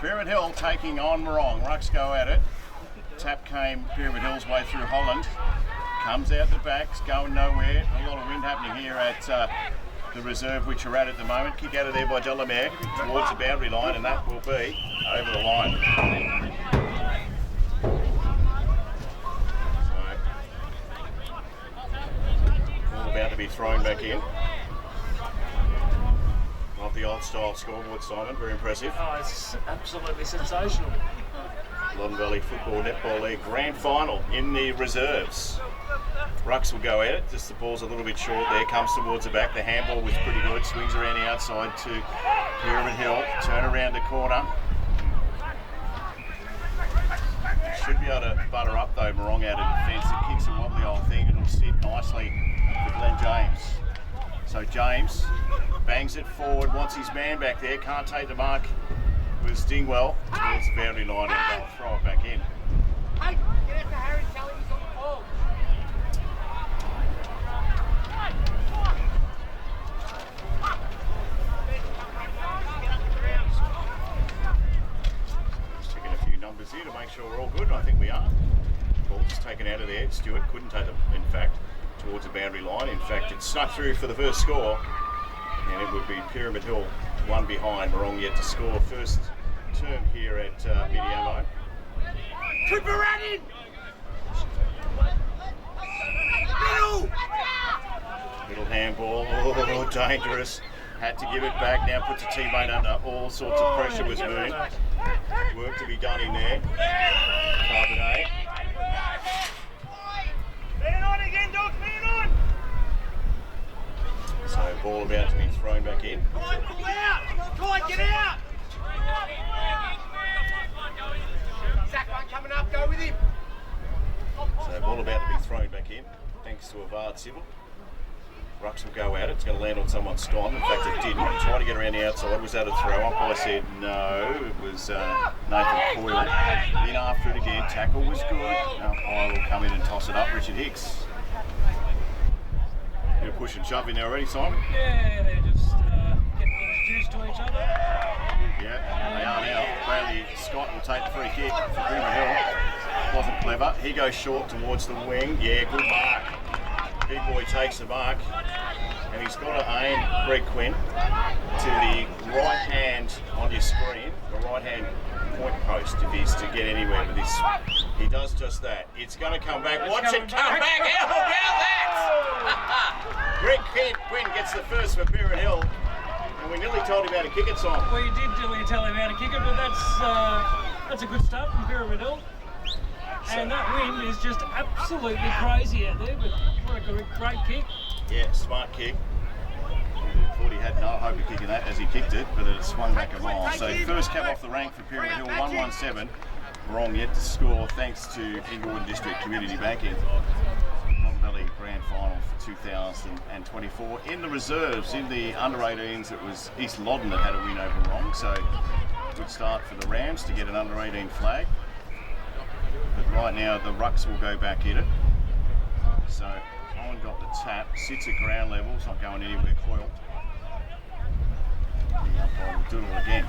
Pyramid Hill taking on Marong. Rucks go at it. Tap came Pyramid Hill's way through Holland. Comes out the back, it's going nowhere. A lot of wind happening here at the reserve, which we're at the moment. Kick out of there by Delamere towards the boundary line, and that will be over the line. So, all about to be thrown back in. Of the old style scoreboard, Simon, very impressive. Oh, it's absolutely sensational. Loddon Valley Football Netball League Grand Final in the reserves. Rucks will go at it, just the ball's a little bit short there, comes towards the back. The handball was pretty good, swings around the outside to Pyramid Hill, turn around the corner. Should be able to butter up though, Marong out of defence. It kicks a wobbly old thing and it'll sit nicely for Glenn James. So James bangs it forward, wants his man back there, can't take the mark with Stingwell towards the boundary line and they'll throw it back in. Hey, get out to Harry, tell him he's on the ball. Just checking a few numbers here to make sure we're all good, and I think we are. Ball just taken out of there. Stewart couldn't take them, in fact, towards the boundary line. In fact, it snuck through for the first score, and it would be Pyramid Hill one behind. Marong yet to score. First term here at Midiamo. Cooper ran in! Little handball, oh, dangerous. Had to give it back, now puts a teammate under all sorts of pressure was Moon. Work to be done in there. Carbonet. Man on again, dogs, man on! So ball about to be thrown back in. Kai, pull out! Kai, get out! Zach, one coming up, go with him! So ball about to be thrown back in, thanks to Avard Civil. Rucks will go at it, it's going to land on someone's scone. In fact it didn't, tried to get around the outside. Was that a throw up? I said no, it was Nathan Coyle. In after it again, tackle was good. Umpire will come in and toss it up, Richard Hicks. Bit of push and shove in there already, Simon? Yeah, they're just getting introduced to each other. Yeah, they are now. Bradley Scott will take the free kick for Pyramid Hill. Wasn't clever. He goes short towards the wing. Yeah, good mark. Big boy takes the mark. And he's got to aim Greg Quinn to the right hand on your screen, the right hand point post if he's to get anywhere with this. He does just that. It's going to come back. Watch it come back. How about that? Greg Quinn gets the first for Pyramid Hill. And we nearly told him how to kick it, Simon. Well, you did really tell him how to kick it, but that's a good start from Pyramid Hill. And that wind is just absolutely crazy out there, but what a great kick. Yeah, smart kick. Thought he had no hope of kicking that as he kicked it, but it swung back a mile. So first cap off the rank for Pyramid Hill, 117. Wrong yet to score thanks to Inglewood District Community Banking. Loddon Valley Grand Final for 2024. In the reserves, in the under-18s, it was East Loddon that had a win over Wrong. So good start for the Rams to get an under-18 flag. But right now the Rucks will go back in it. So Owen got the tap, sits at ground level, it's not going anywhere, Coyle. The umpire will do it again.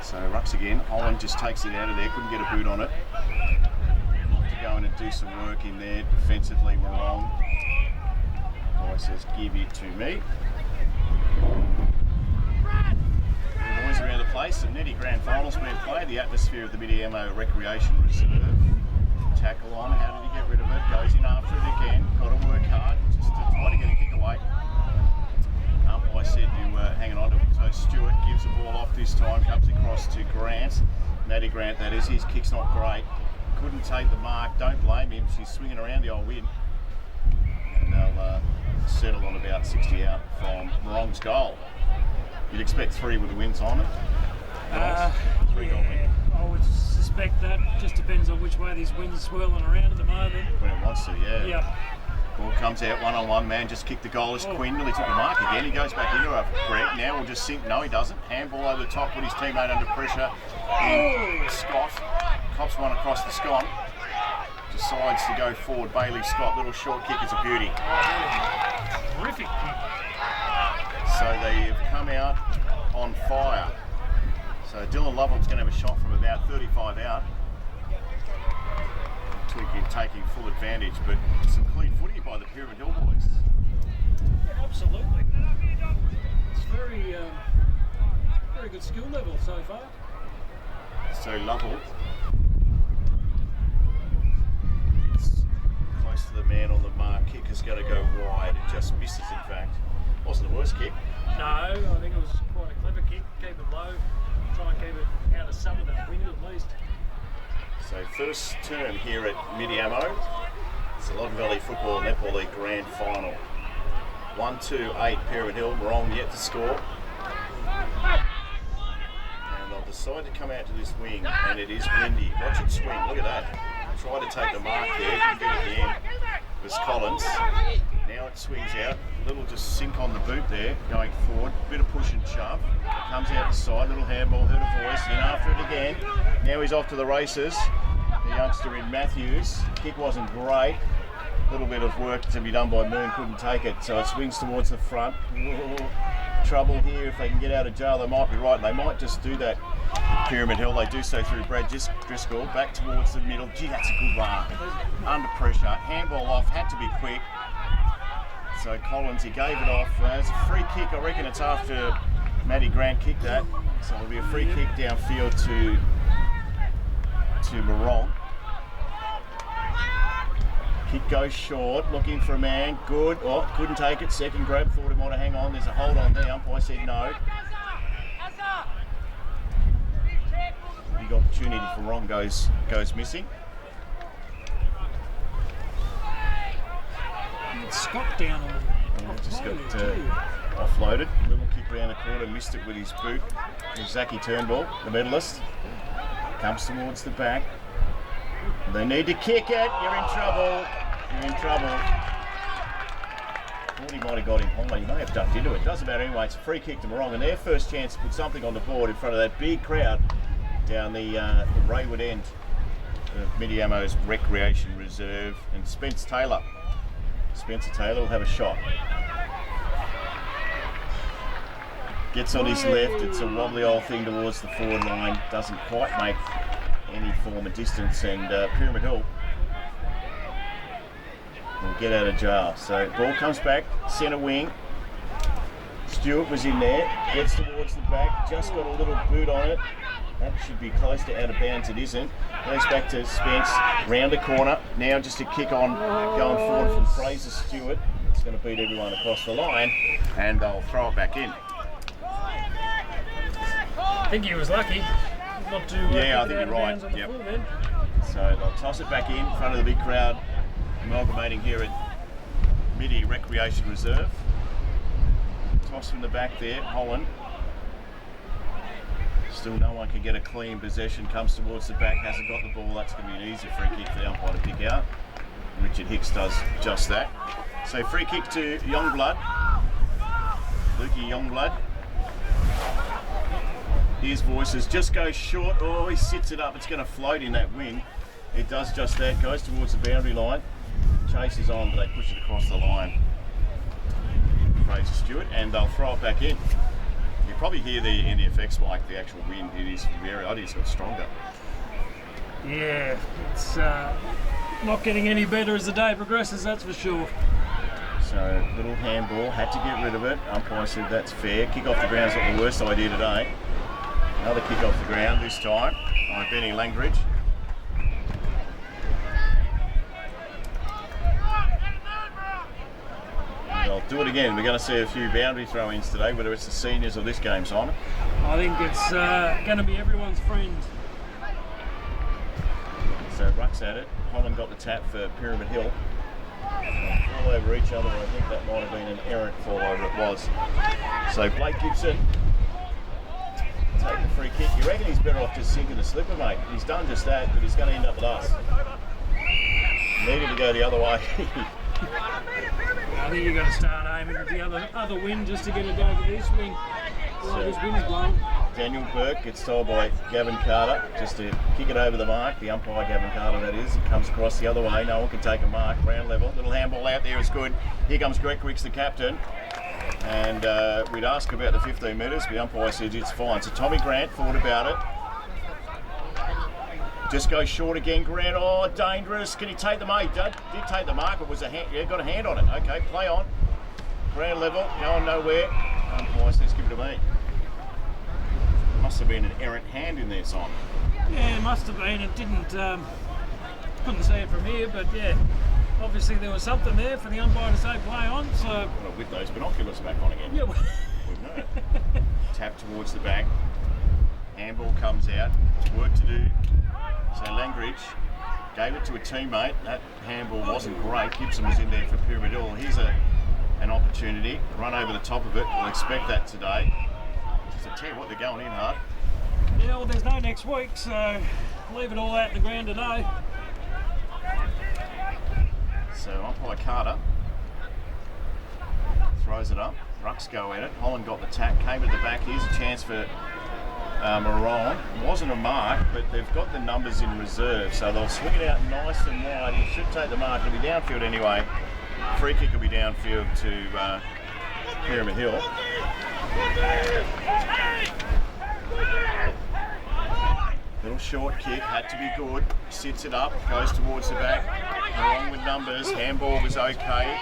So Rucks again, Owen just takes it out of there, couldn't get a boot on it. To go in and do some work in there defensively, Marong. Boy says, give it to me. The boys around the place, some netty grand finals being played, the atmosphere of the Midiamo Recreation Reserve. Tackle on, how did he get rid of it? Goes in after it again, got to work hard just to try to get a kick away. I said you were hanging on to it. So Stewart gives the ball off this time, comes across to Grant. Matty Grant, that is, his kick's not great. Couldn't take the mark, don't blame him, she's swinging around the old wind. And they'll settle on about 60 out from Marong's goal. You'd expect 3 with the winds on it. 3-goal win. I would suspect that. Just depends on which way these winds are swirling around at the moment. When it wants to, yeah. Yeah. Ball comes out one-on-one, man just kicked the goal as Quinn nearly took the mark again. He goes back into a Greg. Now will just sink. No, he doesn't. Handball over the top, put his teammate under pressure. Scott cops one across the scone. Decides to go forward. Bailey Scott, little short kick is a beauty. Terrific kick. So they have come out on fire. So Dylan Loveland's going to have a shot from about 35 out. Twiggy taking full advantage, but some clean footy by the Pyramid Hill boys. Yeah, absolutely. It's very good skill level so far. So Lovell gets close to the man on the mark. Kick is going to go wide. It just misses, in fact. Wasn't the worst kick. No, I think it was quite a clever kick. Keep it low. Try and keep it out of some of that wind at least. So first term here at Midiamo. It's the Loddon Valley Football Netball League Grand Final. 1-2-8 Pyramid Hill. Marong yet to score. And they'll decide to come out to this wing, and it is windy. Watch it swing. Look at that. Try to take the mark there. Didn't get it again. It was Collins. Now it swings out. A little just sink on the boot there, going forward. Bit of push and shove. Comes out the side. Little handball. Heard a voice. In after it again. Now he's off to the races. The youngster in Matthews. Kick wasn't great. A little bit of work to be done by Moon. Couldn't take it. So it swings towards the front. Trouble here. If they can get out of jail, they might be right. They might just do that. Pyramid Hill, they do so through Brad Driscoll, back towards the middle. Gee, that's a good run. Under pressure, handball off, had to be quick. So Collins, he gave it off. It's a free kick, I reckon it's after Matty Grant kicked that. So it'll be a free kick downfield to Marong. Kick goes short, looking for a man, good. Oh, couldn't take it, second grab, thought he might have hang on. There's a hold on there, umpire said no. Big opportunity for Marong goes missing. Scott down on Just got offloaded. Little kick around the corner, missed it with his boot. Zaki Turnbull, the medalist, comes towards the back. They need to kick it. You're in trouble. You're in trouble. Thought he might have got him home. He may have ducked into it. Doesn't matter anyway. It's a free kick to Marong, and their first chance to put something on the board in front of that big crowd down the Rayward end of Midiamo's Recreation Reserve. And Spencer Taylor will have a shot. Gets on his left. It's a wobbly old thing towards the forward line. Doesn't quite make any form of distance, and Pyramid Hill will get out of jail. So ball comes back, centre wing. Stewart was in there, gets towards the back, just got a little boot on it. That should be close to out of bounds, it isn't. Goes back to Spence, round a corner. Now just a kick on, going forward from Fraser Stewart. It's going to beat everyone across the line, and they'll throw it back in. I think he was lucky not to yeah, I think you're right. Yep. So they'll toss it back in front of the big crowd, amalgamating here at Midi Recreation Reserve. Toss from the back there, Holland. Still no one can get a clean possession, comes towards the back, hasn't got the ball. That's going to be an easy free kick for the umpire to pick out. Richard Hicks does just that. So free kick to Youngblood, Lukey Youngblood. His voices just goes short. Oh, he sits it up. It's going to float in that wind. It does just that. Goes towards the boundary line. Chases on, but they push it across the line. Fraser Stewart, and they'll throw it back in. You probably hear in the effects like the actual wind. It is very. I think it's got stronger. Yeah, it's not getting any better as the day progresses. That's for sure. So little handball. Had to get rid of it. Umpire said that's fair. Kick off the ground's not the worst idea today. Another kick off the ground this time by Benny Langridge. They'll do it again. We're going to see a few boundary throw-ins today, whether it's the seniors or this game, Simon. I think it's going to be everyone's friend. So Ruck's at it. Holland got the tap for Pyramid Hill. Fall over each other. I think that might have been an errant fall over. It was. So Blake Gibson take the free kick. You reckon he's better off just sinking the slipper, mate? He's done just that, but he's going to end up with us. Needed to go the other way. I think you've got to start aiming at the other wind just to get it over this wing. So, this wind's blowing. Daniel Burke gets told by Gavin Carter just to kick it over the mark. The umpire, Gavin Carter, that is. It comes across the other way. No one can take a mark. Ground level. Little handball out there is good. Here comes Greg Wicks, the captain. And we'd ask about the 15 metres, the umpire said it's fine. So Tommy Grant thought about it. Just goes short again, Grant. Oh, dangerous. Can he take the mark? He did take the mark. It was a hand. Yeah, got a hand on it. Okay, play on. Ground level, going nowhere. Umpire says give it to me. Must have been an errant hand in there, Simon. Yeah, it must have been. It didn't. Couldn't see it from here, but yeah, obviously there was something there for the umpire to say play on. So. Well, with those binoculars back on again. Yeah. Wouldn't it? Tap towards the back. Handball comes out. Work to do. So Langridge gave it to a teammate. That handball wasn't great. Gibson was in there for Pyramid Hill. Here's an opportunity. Run over the top of it. We'll expect that today. Just to tell you what, they're going in hard. Yeah, well, there's no next week, so leave it all out in the ground today. So umpire Carter throws it up. Rucks go at it. Holland got the tack, came to the back. Here's a chance for Marong. Wasn't a mark, but they've got the numbers in reserve, so they'll swing it out nice and wide. He should take the mark. It'll be downfield anyway. Free kick will be downfield to Pyramid Hill. Little short kick, had to be good. Sits it up, goes towards the back. Along with numbers, handball was okay.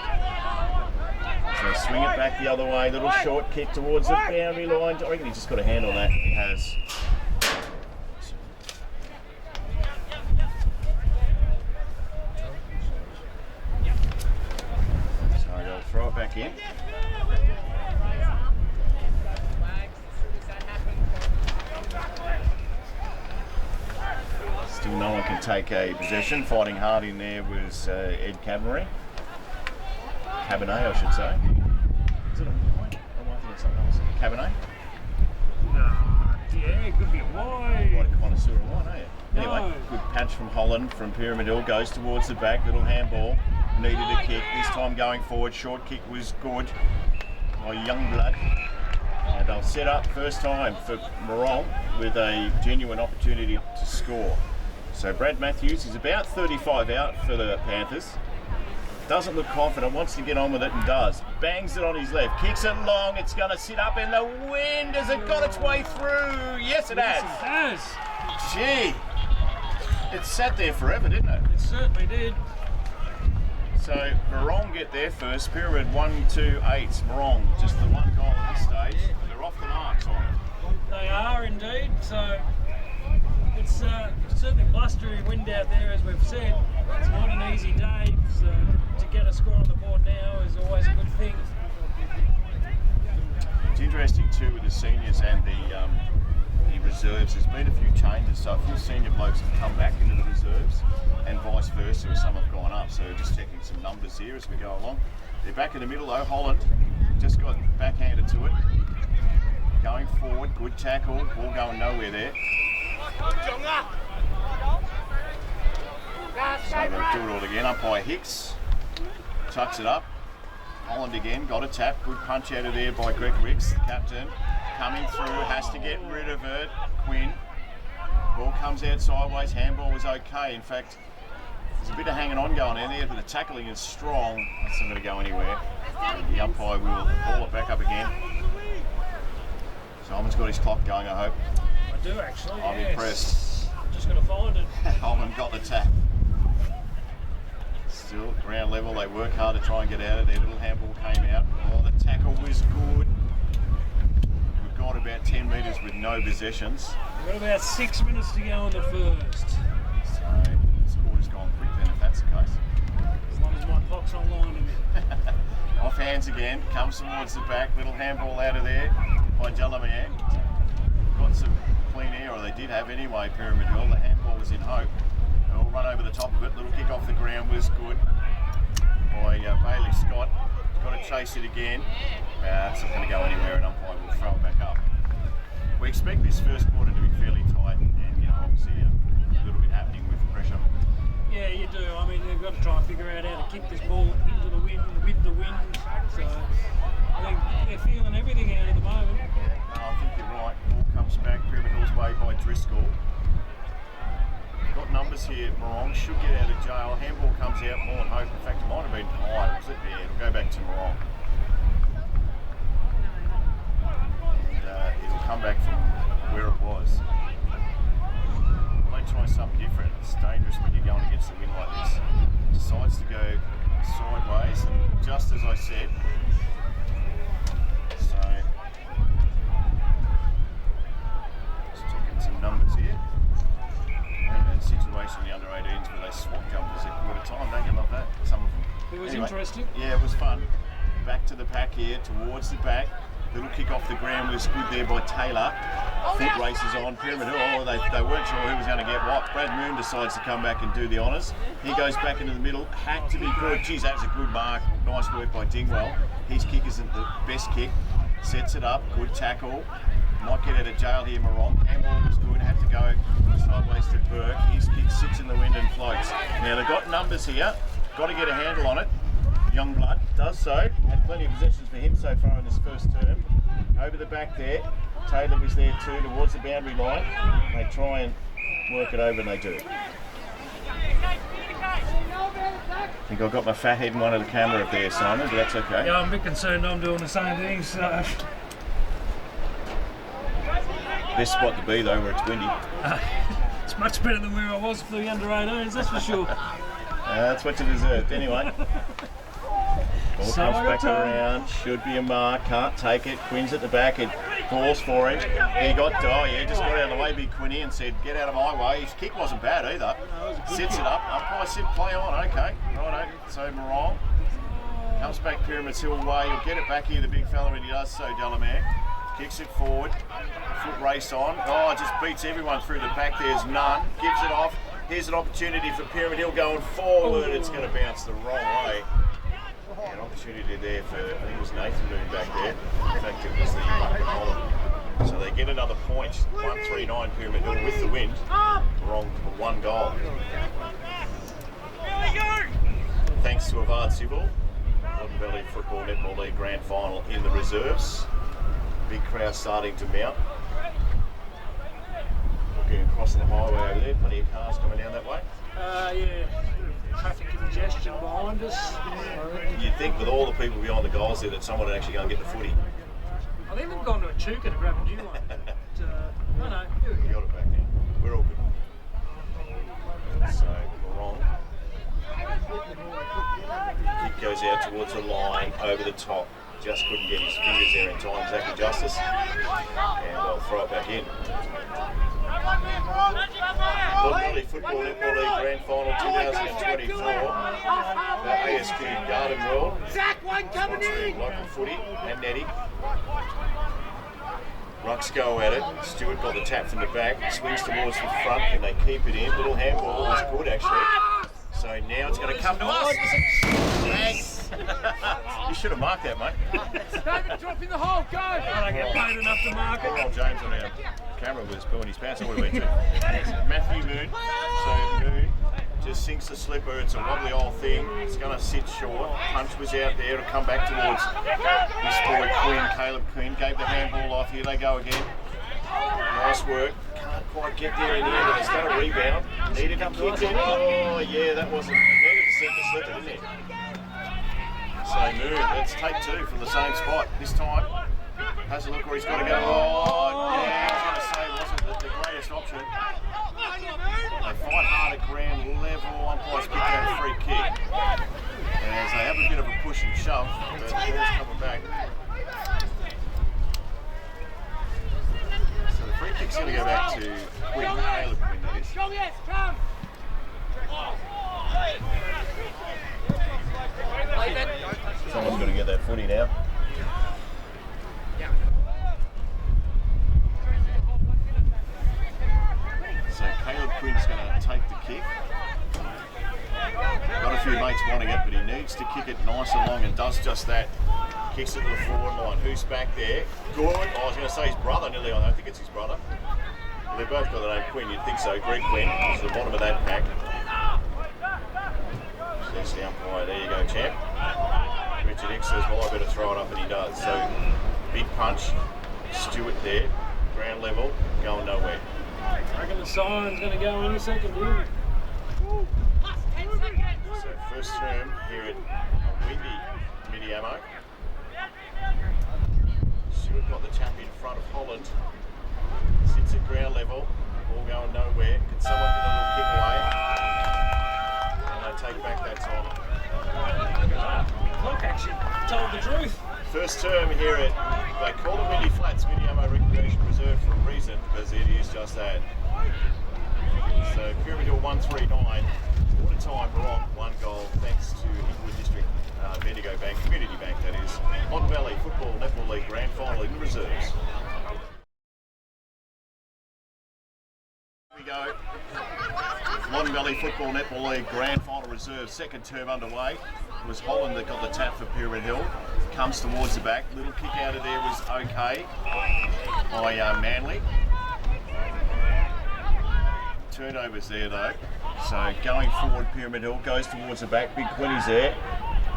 So swing it back the other way. Little short kick towards the boundary line. I reckon he's just got a hand on that. He has. So they'll throw it back in. Still no one can take a possession. Fighting hard in there was Ed Cabernet, I should say. Is it a wine? I might think it's something else. Cabernet? Yeah, it could be a wine. Quite a connoisseur of wine, are you? Anyway, good patch from Holland from Pyramid Hill. Goes towards the back. Little handball. Needed a kick. This time going forward. Short kick was good by Youngblood. And they'll set up first time for Marong with a genuine opportunity to score. So Brad Matthews is about 35 out for the Panthers. Doesn't look confident, wants to get on with it and does. Bangs it on his left, kicks it long, it's going to sit up in the wind. Has it got its way through? Yes, it has. Yes, it Gee, has. it sat there forever, didn't it? It certainly did. So Marong get there first. Pyramid 1-2-8. Marong, just the one goal at this stage. They're off the marks on it. They are indeed. So it's certainly blustery wind out there, as we've said. It's not an easy day. So to get a score on the board now is always a good thing. It's interesting too with the seniors and the reserves. There's been a few changes, so a few senior blokes have come back into the reserves, and vice versa. Some have gone up. So just checking some numbers here as we go along. They're back in the middle though. Holland just got backhanded to it. Going forward, good tackle. Ball going nowhere there. So they'll do it all again. Umpire Hicks tucks it up. Holland again, got a tap. Good punch out of there by Greg Ricks, the captain. Coming through, has to get rid of it. Quinn. Ball comes out sideways. Handball was okay. In fact, there's a bit of hanging on going in there, but the tackling is strong. That's not going to go anywhere. The umpire will ball it back up again. Simon's got his clock going, I hope. I do actually. I'm yes. impressed. I'm just going to find it. Holman got the tap. Still ground level, they work hard to try and get out of there. Little handball came out. Oh, the tackle was good. We've got about 10 metres with no possessions. We've got about 6 minutes to go in the first. So the score's gone quick then if that's the case. As long as my clock's online in it. Off hands again, comes towards the back. Little handball out of there by Delamere. Got some clean air, or they did have anyway, Pyramid Hill. The handball was in hope. They'll run over the top of it. Little kick off the ground was good by Bailey Scott. Got to chase it again. It's not going to go anywhere, and umpire will throw it back up. We expect this first quarter to be fairly tight, and obviously a little bit happening with pressure. Yeah, you do. I mean, they've got to try and figure out how to kick this ball into the wind, with the wind. So I think they're feeling everything out at the moment. Yeah, no, I think you're right. Ball comes back. Pyramid Hill's way by Driscoll. Got numbers here. Marong should get out of jail. Handball comes out more than hope. In fact, it might have been high. Was it? Yeah, it'll go back to Marong. it'll come back from where it was. Well, they try something different. It's dangerous when you're going against the wind like this. Decides to go sideways, and just as I said, so just checking some numbers here. We had that situation in the under 18s where they swap jumpers at quarter time. Don't you love that? Some of them. It was Anyway, interesting. Yeah, it was fun. Back to the pack here, towards the back. Little kick off the ground was good there by Taylor. Foot races on, Pyramid Hill. Oh, they weren't sure who was going to get what. Brad Moon decides to come back and do the honours. He goes back into the middle. Hack to be good. Geez, that was a good mark. Nice work by Dingwell. His kick isn't the best kick. Sets it up. Good tackle. Might get out of jail here, Marong. Handball was good. Had to go sideways to Burke. His kick sits in the wind and floats. Now they've got numbers here. Got to get a handle on it. Youngblood does so. Had plenty of possessions for him so far in this first term. Over the back there. Taylor was there too, towards the boundary line. They try and work it over, and they do. I think I've got my fat head in one of the camera up there, Simon, but that's okay. Yeah, I'm a bit concerned I'm doing the same thing, so... Best spot to be though, where it's windy. It's much better than where I was for the under 18s, that's for sure. That's what you deserved. Anyway. Ball So comes back time. around, should be a mark, can't take it. Quinn's at the back, it falls for him. He got, just got out of the way, Big Quinny, and said, get out of my way. His kick wasn't bad either. Sits it up, umpire said, play on, okay. Righto, so Marong comes back Pyramid Hill way, he'll get it back here, the big fella, and he does so, Delamere. Kicks it forward, foot race on. Oh, just beats everyone through the pack, there's none. Gives it off, here's an opportunity for Pyramid Hill going forward. It's going to bounce the wrong way. An opportunity there for, I think it was Nathan Moon back there. In fact, it was the Holland. So they get another point. 139 Pyramid Hill with the wind. Wrong for one goal. Thanks to Avard Sybil. Modern Valley Football Netball League Grand Final in the reserves. Big crowd starting to mount. Looking across the highway over there, plenty of cars coming down that way. Yeah. Traffic congestion behind us. You'd think with all the people behind the goals there that someone would actually go and get the footy. I think they've gone to a Chuka to grab a new one. But, I know. We got it back now. We're all good. So, Marong. Kick goes out towards the line, over the top. Just couldn't get his fingers there in time. Zachy Justice. And they'll throw it back in. Modern Valley Football Netball League Grand Final 2024. The ASQ Garden World. Zach, one coming in! Local footy and netting. Rucks go at it. Stewart got the tap from the back. Swings towards the front. Can they keep it in? Little handball was good actually. So now it's going to come to us. Thanks. You should have marked that, mate. David, drop in the hole, go! I don't get paid enough to mark it. Poor old James on our camera was pulling his pants. I would have been too. Matthew Moon. So Moon just sinks the slipper. It's a wobbly old thing. It's going to sit short. Punch was out there. It'll come back towards this boy Quinn, Caleb Quinn. Gave the handball off. Here they go again. Nice work. Can't quite get there in the end, but it's going to rebound. Needed to kick it. Oh, yeah, that wasn't. Needed to sink the slipper, didn't it? So Moon, let's take two from the same spot. This time, has a look where he's got to go. Oh, yeah, I was going to say, wasn't the greatest option. They fight hard at ground level. Umpires pick out a free kick. As they have a bit of a push and shove, but the ball's coming back. So the free kick's going to go back to Quinn, Caleb Quinn, that is. Someone's got to get that footy now. So Caleb Quinn's going to take the kick. Got a few mates wanting it, but he needs to kick it nice and long and does just that. Kicks it to the forward line. Who's back there? Good. I was going to say his brother, nearly. I don't think it's his brother. Well, they've both got the name Quinn. You'd think so. Greg Quinn is the bottom of that pack. Says the umpire, there you go, champ. Richard X says, well, I better throw it up, and he does. So, big punch. Stewart there. Ground level. Going nowhere. I reckon the siren's going to go in a second, dude. So, first term here at windy Midiamo. Stewart Stewart got the tap in front of Holland. Sits at ground level. Ball going nowhere. Can someone get a little kick away? And they take back that time. Clock action told the truth. First term here at, they call it Windy Flats, Midiamo Recreation Reserve for a reason, because it is just that. So Pyramid Hill 139, quarter time, Marong, 1 goal, thanks to Inglewood District Bendigo Bank, Community Bank that is. Mountain Valley Football Netball League Grand Final in the reserves. Here we go. Mountain Valley Football Netball League Grand Final Reserve, second term underway. It was Holland that got the tap for Pyramid Hill. Comes towards the back. Little kick out of there was okay by Manly. Turnovers there though. So going forward, Pyramid Hill goes towards the back. Big Quinny's there.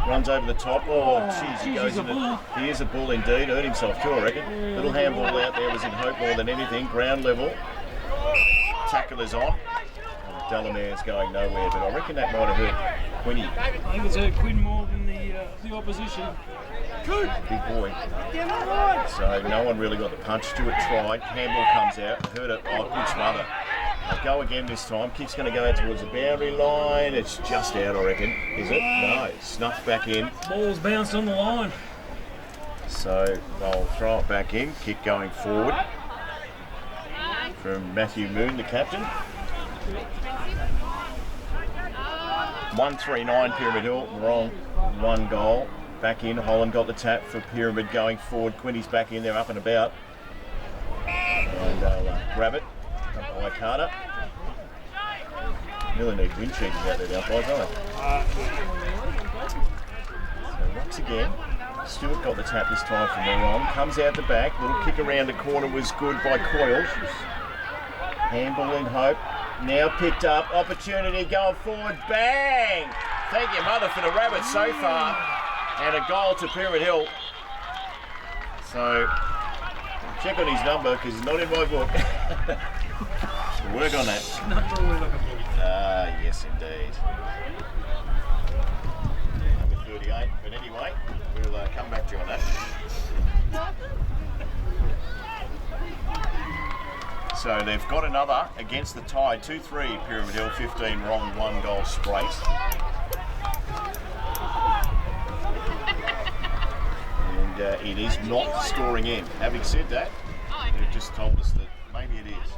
Runs over the top. Oh, jeez, he goes into. He is a bull indeed. Hurt himself too, I reckon. Little handball out there was in hope more than anything. Ground level. Tackle is on. Delamare's going nowhere, but I reckon that might have hurt Quinny. I think it's hurt Quinn more than the opposition. Good. Big boy. So no one really got the punch. Stewart tried. Handball comes out. Hurt it. Oh, good smother. They'll go again this time. Kick's going to go out towards the boundary line. It's just out, I reckon. Is it? No. It's snuffed back in. Ball's bounced on the line. So they'll throw it back in. Kick going forward from Matthew Moon, the captain. 139 Pyramid Hill. Wrong. 1 goal. Back in. Holland got the tap for Pyramid going forward. Quinny's back in there, up and about. And they'll grab it. Up by Carter. Really need wind cheaters out there, the umpires, don't they? So once again, Stewart got the tap this time from Marong. Comes out the back. Little kick around the corner was good by Coyle. Handball in hope. Now picked up. Opportunity going forward. Bang! Thank you, mother, for the rabbits so far. And a goal to Pyramid Hill. So, check on his number because he's not in my book. We'll work on that. Yes, indeed. Number 38. But anyway, we'll come back to you on that. So they've got another against the Tide. 2-3 Pyramid Hill, 15 wrong, 1 goal straight. And it is not scoring in. Having said that, they've just told us that maybe it is.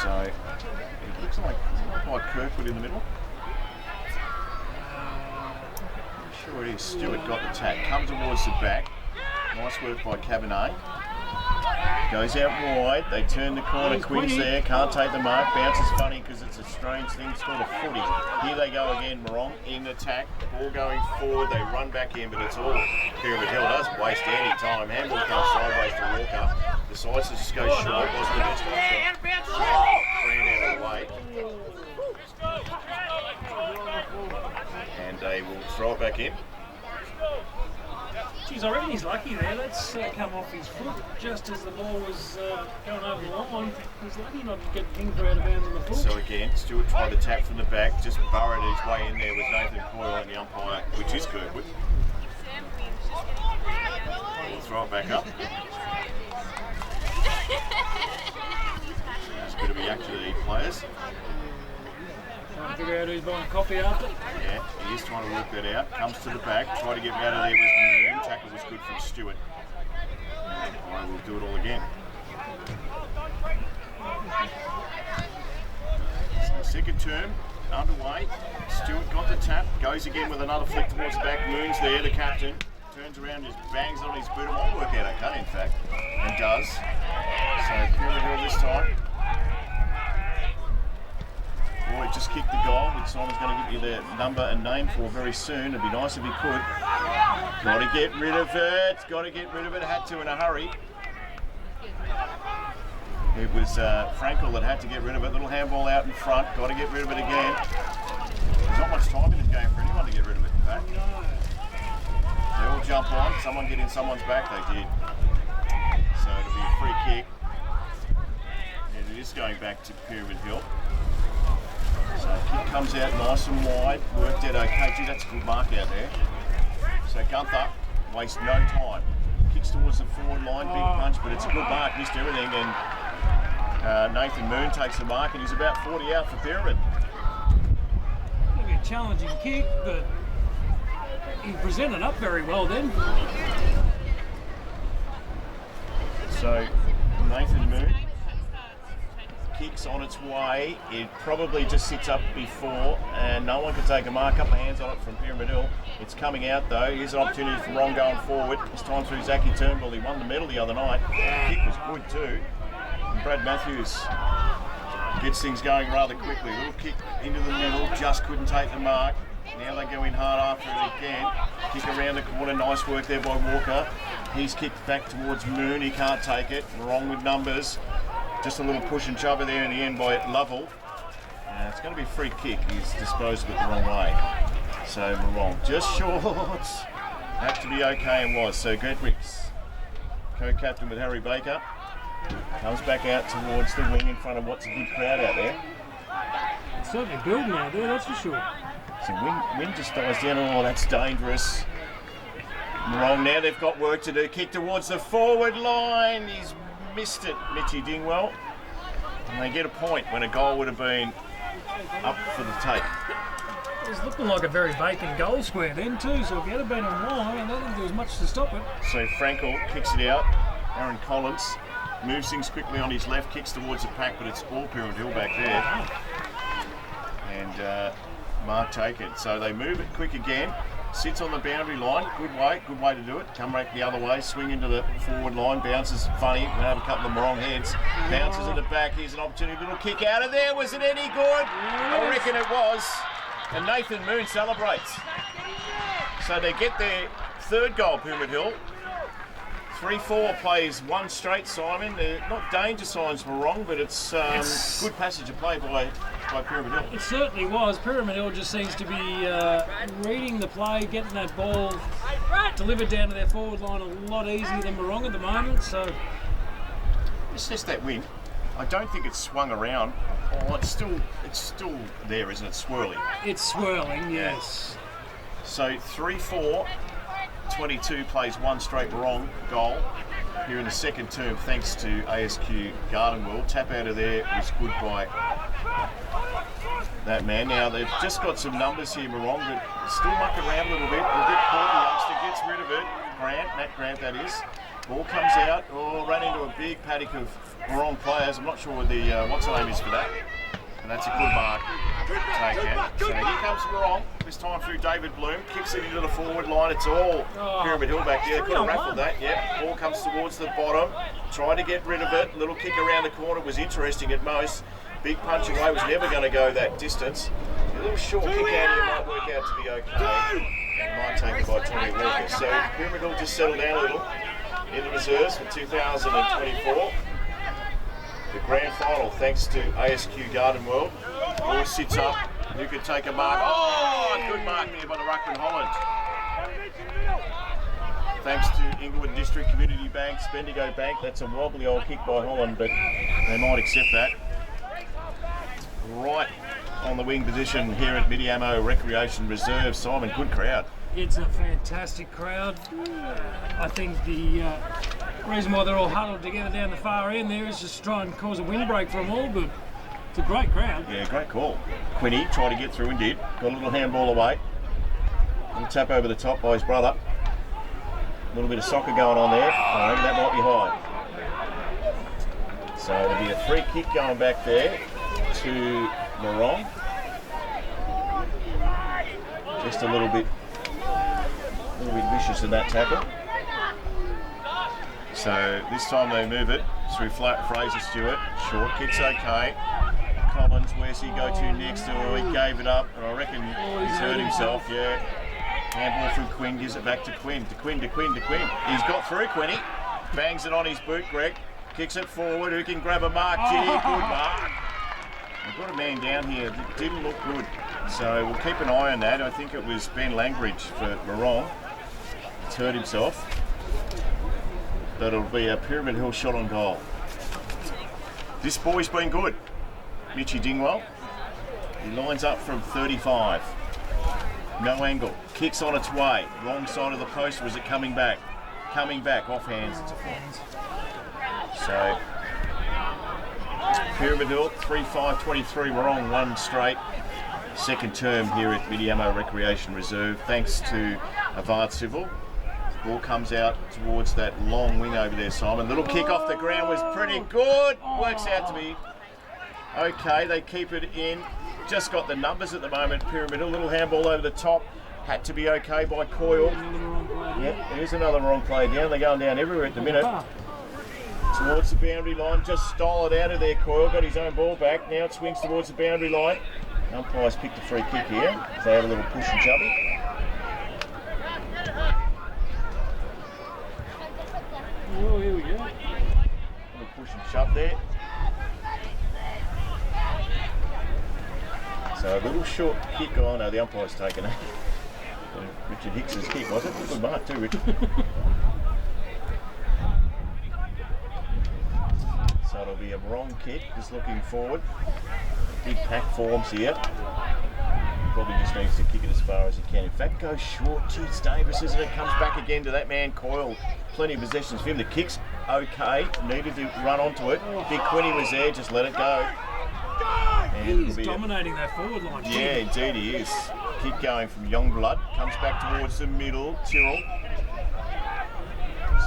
So it looks like, isn't it Kirkwood in the middle? Sure it is. Stewart got the tap. Comes towards the back. Nice work by Cabernet. Goes out wide. They turn the corner. Quinn's there. Can't take the mark. Bounces funny because it's a strange thing. It's called a footy. Here they go again. Marong in attack. Ball going forward. They run back in, but it's all Pyramid Hill. Doesn't waste any time. Handball comes sideways to Walker. Decides to just go short. Wasn't the best option. Ran out of the way. And they will throw it back in. Geez, I reckon he's lucky there. Let's come off his foot just as the ball was going over the line. He's lucky not to get pinged out of bounds on the foot. So again, Stewart tried to tap from the back, just burrowed his way in there with Nathan Coyle and the umpire, which is Kirkwood. We'll throw it back up. It's good to be actually players. Trying to figure out who's buying coffee after. Yeah, he is trying to work that out. Comes to the back, try to get out of there with Moon. Tackle was good from Stewart. I will do it all again. So second term underway. Stewart got the tap, goes again with another flick towards the back. Moon's there, the captain. Turns around, just bangs on his boot. It might work out okay, in fact, and does. So Pyramid Hill this time. Boy, just kicked the goal, which Simon's going to give you the number and name for very soon. It'd be nice if he could. Got to get rid of it. Got to get rid of it. Had to in a hurry. It was Frankel that had to get rid of it. Little handball out in front. Got to get rid of it again. There's not much time in this game for anyone to get rid of it, in fact. They all jump on. Someone get in someone's back. They did. So it'll be a free kick. And it is going back to Pyramid Hill. So kick comes out nice and wide, worked out okay. Gee, that's a good mark out there. So Gunther wastes no time. Kicks towards the forward line, big punch, but it's a good mark, missed everything. And Nathan Moon takes the mark and he's about 40 out for Pyramid. It'll be a challenging kick, but he presented up very well then. So Nathan Moon kicks on its way. It probably just sits up before and no one can take a mark. Couple of hands on it from Pyramid Hill. It's coming out though. Here's an opportunity for Marong going forward. This time through Zachy Turnbull. He won the medal the other night. The kick was good too. And Brad Matthews gets things going rather quickly. Little kick into the middle, just couldn't take the mark. Now they go in hard after it again. Kick around the corner, nice work there by Walker. He's kicked back towards Moon, he can't take it. Marong with numbers. Just a little push and shove there in the end by Lovell. It's going to be a free kick. He's disposed of it the wrong way. So Marong just short. Had to be okay and was. So Gretwicks, co-captain with Harry Baker, comes back out towards the wing in front of what's a good crowd out there. It's certainly building out there, that's for sure. So wind just dies down. Oh, that's dangerous. Marong now, they've got work to do. Kick towards the forward line. He's missed it, Mitchie Dingwell. And they get a point when a goal would have been up for the take. It was looking like a very vacant goal square then too, so if you had been in line, I don't think there was much to stop it. So Frankel kicks it out. Aaron Collins moves things quickly on his left, kicks towards the pack, but it's all Pyramid Hill back there. And Mark take it. So they move it quick again. Sits on the boundary line. Good way to do it. Come back the other way, swing into the forward line, bounces funny. We have a couple of Marong heads. Bounces at the back. Here's an opportunity. Little kick out of there. Was it any good? I reckon it was. And Nathan Moon celebrates. So they get their third goal, Pyramid Hill. 3-4 plays one straight, Simon. They're not danger signs Marong, but it's good passage of play by Pyramid Hill. It certainly was. Pyramid Hill just seems to be reading the play, getting that ball delivered down to their forward line a lot easier than Marong at the moment. So it's just that wind. I don't think it's swung around. Oh, it's still there, isn't it? Swirling. It's swirling, yes. So 3-4. 22 plays one straight Marong goal here in the second term thanks to ASQ Garden World. Tap out of there was good by that man. Now they've just got some numbers here, Marong, but still muck around a little bit. We'll get caught, the youngster gets rid of it. Matt Grant that is. Ball comes out, ran into a big paddock of Marong players. I'm not sure what the what's the name is for that. And that's a good mark. Take out. So here comes Marong. This time through David Bloom. Kicks it into the forward line. It's all Pyramid Hill back there. Could have raffled that. Yep. Ball comes towards the bottom. Tried to get rid of it. Little kick around the corner was interesting at most. Big punch away was never going to go that distance. A little short kick out here might work out to be okay. And might take it by Tommy Walker. So Pyramid Hill just settled down a little in the reserves for 2024. The grand final, thanks to ASQ Garden World. Ball sits up. Who could take a mark? Oh, good mark there by the Ruckman Holland. Thanks to Inglewood District Community Bank, Bendigo Bank. That's a wobbly old kick by Holland, but they might accept that. Right on the wing position here at Midiamo Recreation Reserve. Simon, good crowd. It's a fantastic crowd. I think the reason why they're all huddled together down the far end there is just to try and cause a windbreak for them all, but it's a great crowd. Yeah, great call. Quinny tried to get through and did. Got a little handball away. A little tap over the top by his brother. A little bit of soccer going on there. I reckon that might be high. So there'll be a free kick going back there to Marong. Just a little bit vicious in that tackle. So this time they move it through Fraser Stewart. Short kick's okay. Collins, where's he go to next? Oh, he gave it up, and I reckon he's hurt himself. Yeah. Handball from Quinn, gives it back to Quinn. To Quinn. He's got through, Quinny. Bangs it on his boot, Greg. Kicks it forward. Who can grab a mark? Gee, good mark. We've got a man down here that didn't look good. So we'll keep an eye on that. I think it was Ben Langridge for Marong. He's hurt himself. But it'll be a Pyramid Hill shot on goal. This boy's been good. Mitchie Dingwell. He lines up from 35. No angle. Kicks on its way. Wrong side of the post. Was it coming back? Coming back. Off hands. So, Pyramid Hill, 3-5-23. Marong, one straight. Second term here at Midiamo Recreation Reserve. Thanks to Avad Civil. Ball comes out towards that long wing over there, Simon. Little kick off the ground was pretty good. Works out to be okay. They keep it in. Just got the numbers at the moment. Pyramid Hill, little handball over the top. Had to be okay by Coyle. Yep, here's another wrong play down. They're going down everywhere at the minute. Towards the boundary line. Just stole it out of there, Coyle. Got his own ball back. Now it swings towards the boundary line. Umpires picked a free kick here. They had a little push and chubby. Oh, here we go. Little push and shove there. So a little short kick. Oh no, the umpire's taken it. Richard Hicks's kick, was it? Good mark too, Richard. So it'll be a wrong kick, just looking forward. Big pack forms here. Probably just needs to kick it as far as he can. In fact, goes short. Gee, it's dangerous, isn't it? Comes back again to that man, Coyle. Plenty of possessions for him. The kick's okay. Needed to run onto it. Big Quinny was there, just let it go. And He's dominating that forward line. yeah, indeed he is. Kick going from Youngblood. Comes back towards the middle. Tyrrell.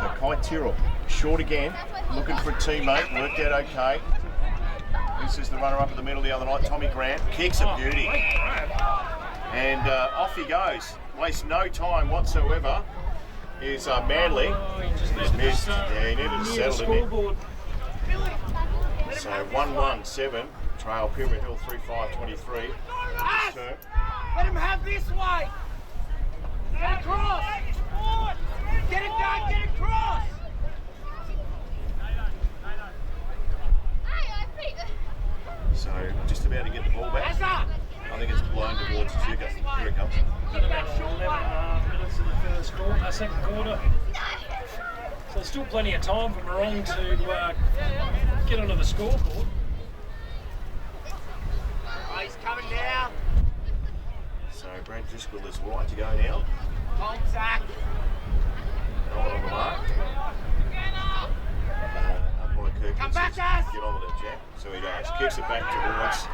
So Kai Tyrrell. Short again. Looking for a teammate. Worked out okay. This is the runner-up in the middle the other night, Tommy Grant. Kicks a beauty. And off he goes. Wastes no time whatsoever. Is Manley. Oh, he just He's missed. Yeah, he needed to near the settle him. scoreboard. So 1-1-7. Trail Pyramid Hill 3-5-23. This term. Let him have this way. Get across. Get it done. Get across. So just about to get the ball back. I think it's blown towards Chuka. Here it comes. Got about 11.5 minutes in the first quarter, second quarter. So there's still plenty of time for Marong to get onto the scoreboard. Oh, he's coming now. So Brad Driscoll is right to go now. Contact. No one on the mark. Umpire Kirk Come says, back, guys. get on with it, Jack. So he does. Kicks it back towards.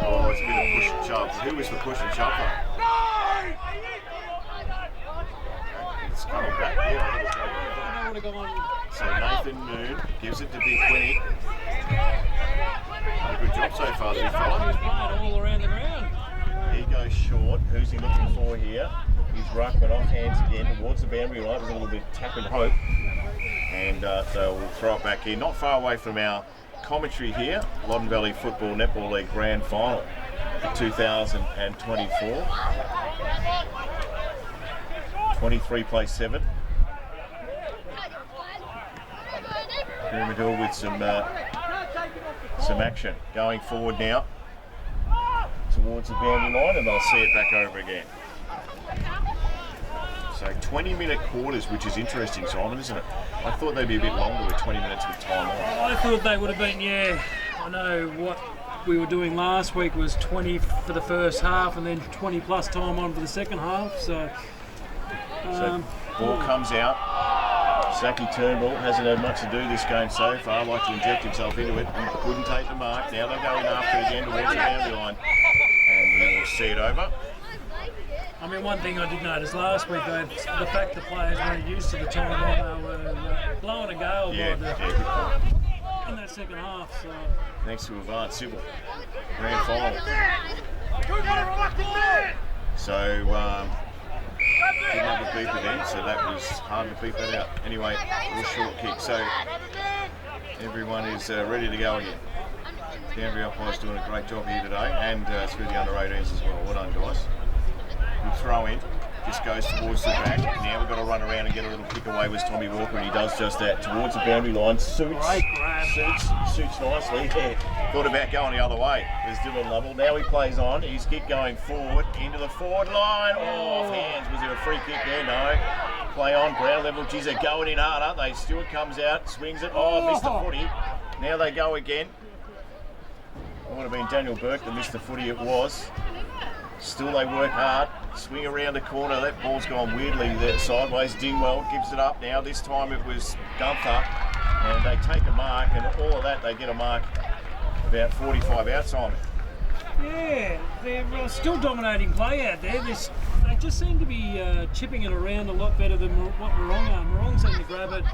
Oh, it's a bit of push and shove. Who was the push and shove though? No! It's coming back. Yeah, I think it's coming back. I would have gone. So Nathan Moon gives it to Big Quinny. Done a good job so far, this fella. He's playing all around the ground. He goes short. Who's he looking for here? He's Ruckman off hands again towards the boundary line. There's a little bit of tap and hope. And so we'll throw it back in. Not far away from our commentary here. Loddon Valley Football Netball League Grand Final for 2024. 23 plays 7. Pyramid Hill with some action. Going forward now towards the boundary line, and they'll see it back over again. So 20-minute quarters, which is interesting, Simon, isn't it? I thought they'd be a bit longer with 20 minutes with time on. I thought they would have been, yeah. I know what we were doing last week was 20 for the first half and then 20 plus time on for the second half. So, Ball comes out. Saki Turnbull hasn't had much to do this game so far. Like to inject himself into it and couldn't take the mark. Now they're going after it again towards the boundary line. And we will see it over. I mean, one thing I did notice last week, though, the fact the players weren't used to the time on, they were blowing a gale Yeah, by good point. in that second half. So. Thanks to Avant Civil. Grand final. So, didn't have a beeper then, so that was hard to beep that out. Anyway, a little short kick. So, everyone is ready to go again. Boundary umpire's doing a great job here today, and through the under 18s as well. Well done, guys. Good throw in, just goes towards the back. Now we've got to run around and get a little kick away with Tommy Walker, and he does just that. Towards the boundary line, suits nicely. Yeah. Thought about going the other way. There's Dylan Lovell. Now he plays on. His kick going forward, into the forward line. Oh, off hands. Was there a free kick there? No. Play on, ground level. Geez, they're going in hard, aren't they? Stewart comes out, swings it. Oh, missed the footy. Now they go again. It would have been Daniel Burke that missed the footy, it was. Still they work hard, swing around the corner, that ball's gone weirdly there sideways. Dingwell gives it up now, this time it was Gunther, and they take a mark, and all of that they get a mark about 45 outside. Yeah, they're still dominating play out there. They just seem to be chipping it around a lot better than what Marong are. Marong seem to grab it,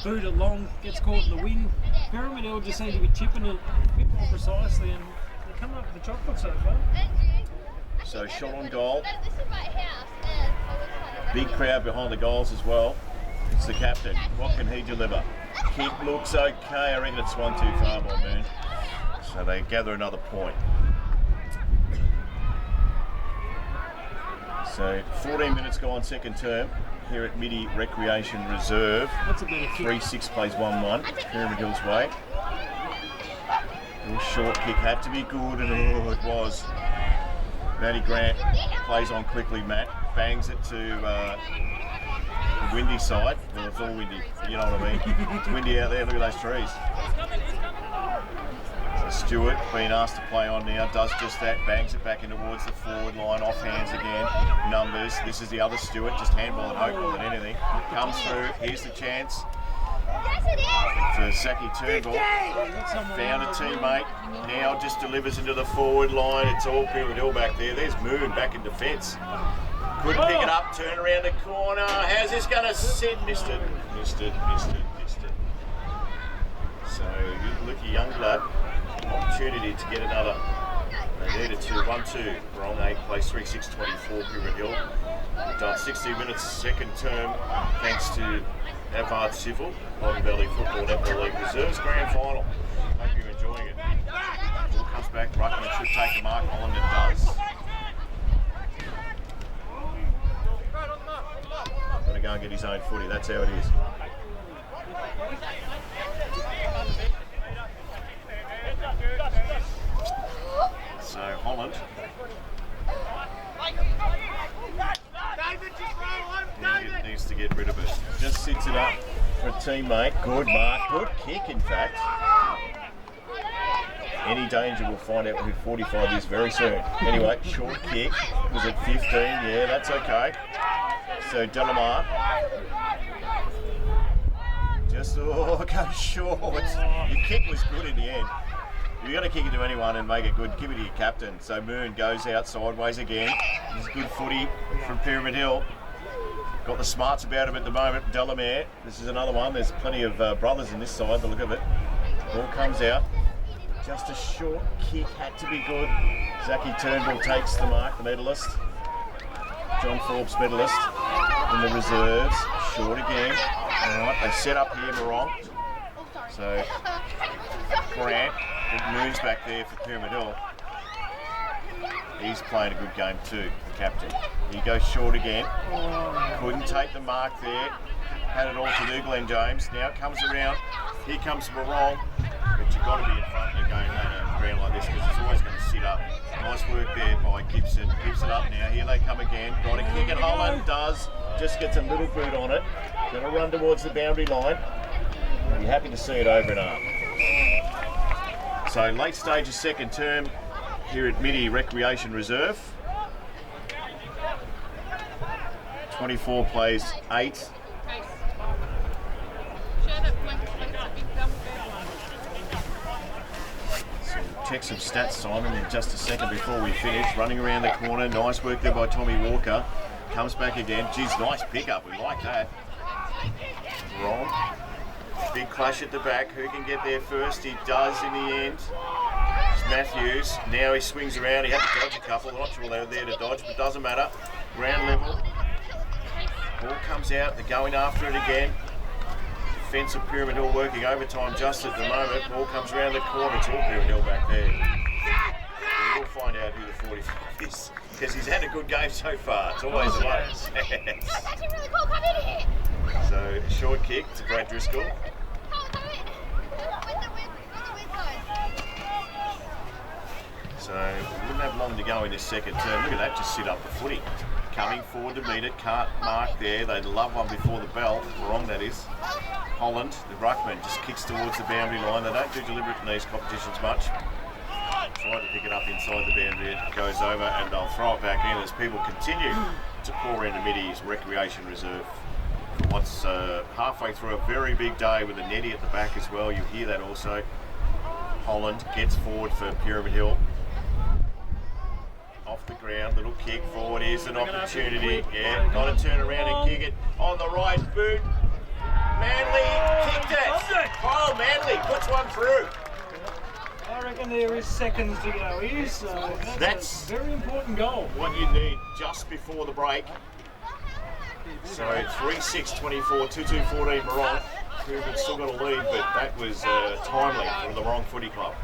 boot it long, gets caught in the wind. Pyramid Hill just seem to be chipping it a bit more precisely, and they come up with the chocolate so far. So shot on goal. Big crowd behind the goals as well. It's the captain. What can he deliver? Kick looks okay. I reckon it's one too far by Moon. So they gather another point. So 14 minutes gone second term here at Midi Recreation Reserve. That's a better kick. 3-6 plays 1-1. Pyramid Hill's way. Little short kick had to be good, and it was. Matty Grant plays on quickly, Matt. Bangs it to the windy side. Well, it's all windy, you know what I mean. It's windy out there, look at those trees. So Stewart, being asked to play on now, does just that, bangs it back in towards the forward line, off hands again. Numbers, this is the other Stewart, just handball and hope more than anything. Comes through, here's the chance. For Saki Turnbull, found a teammate, now just delivers into the forward line. It's all Pyramid Hill back there. There's Moon back in defence. Couldn't pick it up, turn around the corner. How's this going to sit? Missed it. So, Lucky Youngblood, opportunity to get another. They needed to, 1-2. Wrong 8, plays 3-6-24, Pyramid Hill. Done 60 minutes second term, thanks to Avard Civil, Modern Valley Football Netball League Reserves Grand Final. Hope you're enjoying it. Ball comes back, Ruckman should take a mark, Holland and does. Gonna go and get his own footy, that's how it is. So Holland. He needs to get rid of it. Just sits it up for a teammate. Good mark. Good kick, in fact. Any danger, we'll find out who 45 is very soon. Anyway, short kick. Was it 15? Yeah, that's okay. So Delamar. Just, go short. Your kick was good in the end. If you're going to kick it to anyone and make it good, give it to your captain. So Moon goes out sideways again. This is good footy from Pyramid Hill. Got the smarts about him at the moment. Delamere, this is another one. There's plenty of brothers in this side, the look of it. Ball comes out. Just a short kick, had to be good. Zaki Turnbull takes the mark, the medalist. John Forbes medalist in the reserves. Short again. All right, they set up here, Marong. So Grant, it moves back there for Pyramid Hill. He's playing a good game too, the captain. He goes short again. Couldn't take the mark there. Had it all to do, Glenn James. Now it comes around. Here comes Marong. But you've got to be in front when you're going around like this, because it's always going to sit up. Nice work there by Gibson. Gives it up now. Here they come again. Got a kick, and Holland does. Just gets a little boot on it. Going to run towards the boundary line. Be happy to see it over and up. So late stage of second term here at Midi Recreation Reserve. 24 plays 8. So we'll check some stats, Simon, in just a second before we finish. Running around the corner, nice work there by Tommy Walker. Comes back again. Geez, nice pickup. We like that. Wrong. Big clash at the back. Who can get there first? He does in the end. It's Matthews. Now he swings around. He had to dodge a couple. I'm not sure they were there to dodge, but doesn't matter. Ground level. Ball comes out. They're going after it again. Defence of Pyramid Hill working overtime just at the moment. Ball comes around the corner. It's all Pyramid Hill back there. We'll find out who the 45 is, because he's had a good game so far. It's always the way. That's actually really cool. Come in here. So short kick to Brad Driscoll. So we wouldn't have long to go in this second term. Look at that, just sit up the footy. Coming forward to meet it, can't mark there. They'd love one before the bell. Wrong, that is. Holland, the ruckman, just kicks towards the boundary line. They don't do deliberate in these competitions much. tried to pick it up inside the boundary. It goes over and they'll throw it back in as people continue to pour into Middy's recreation reserve. For what's halfway through a very big day with a netty at the back as well. You hear that also. Holland gets forward for Pyramid Hill. Off the ground, little kick forward. Here's an opportunity. Yeah, got to turn around and kick it on the right boot. Manly kicked it. Oh, Manly puts one through. I reckon there is seconds to go here, so that's a very important goal. What you need just before the break. So 3-6-24, 2-2-14 Marong. Pyramid's still got a lead, but that was timely from the Marong Footy Club.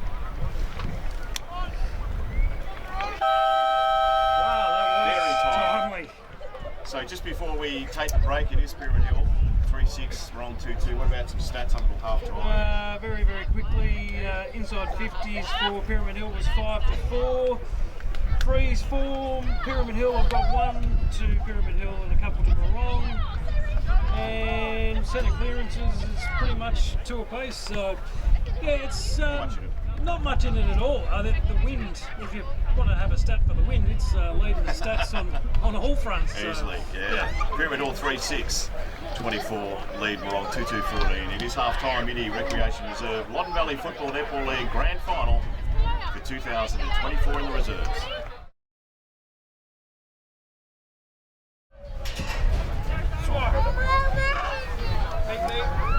Wow, that was timely. So just before we take the break, it is Pyramid Hill. 3-6, Marong 2-2. What about some stats up until half time? Very, very quickly, inside 50s for Pyramid Hill was 5-4. Freeze form, Pyramid Hill, I've got 1 to Pyramid Hill and a couple to Marong. And centre clearances is pretty much 2 apace. So, yeah, it's not much in it at all. The wind, if you want to have a stat for the wind, it's leading the stats on all fronts. So. Easily, yeah. Pyramid Hill 3-6, 24, lead Marong 2-2-14. It is half-time, Middy Recreation Reserve, Loddon Valley Football Netball League Grand Final for 2024 in the reserves.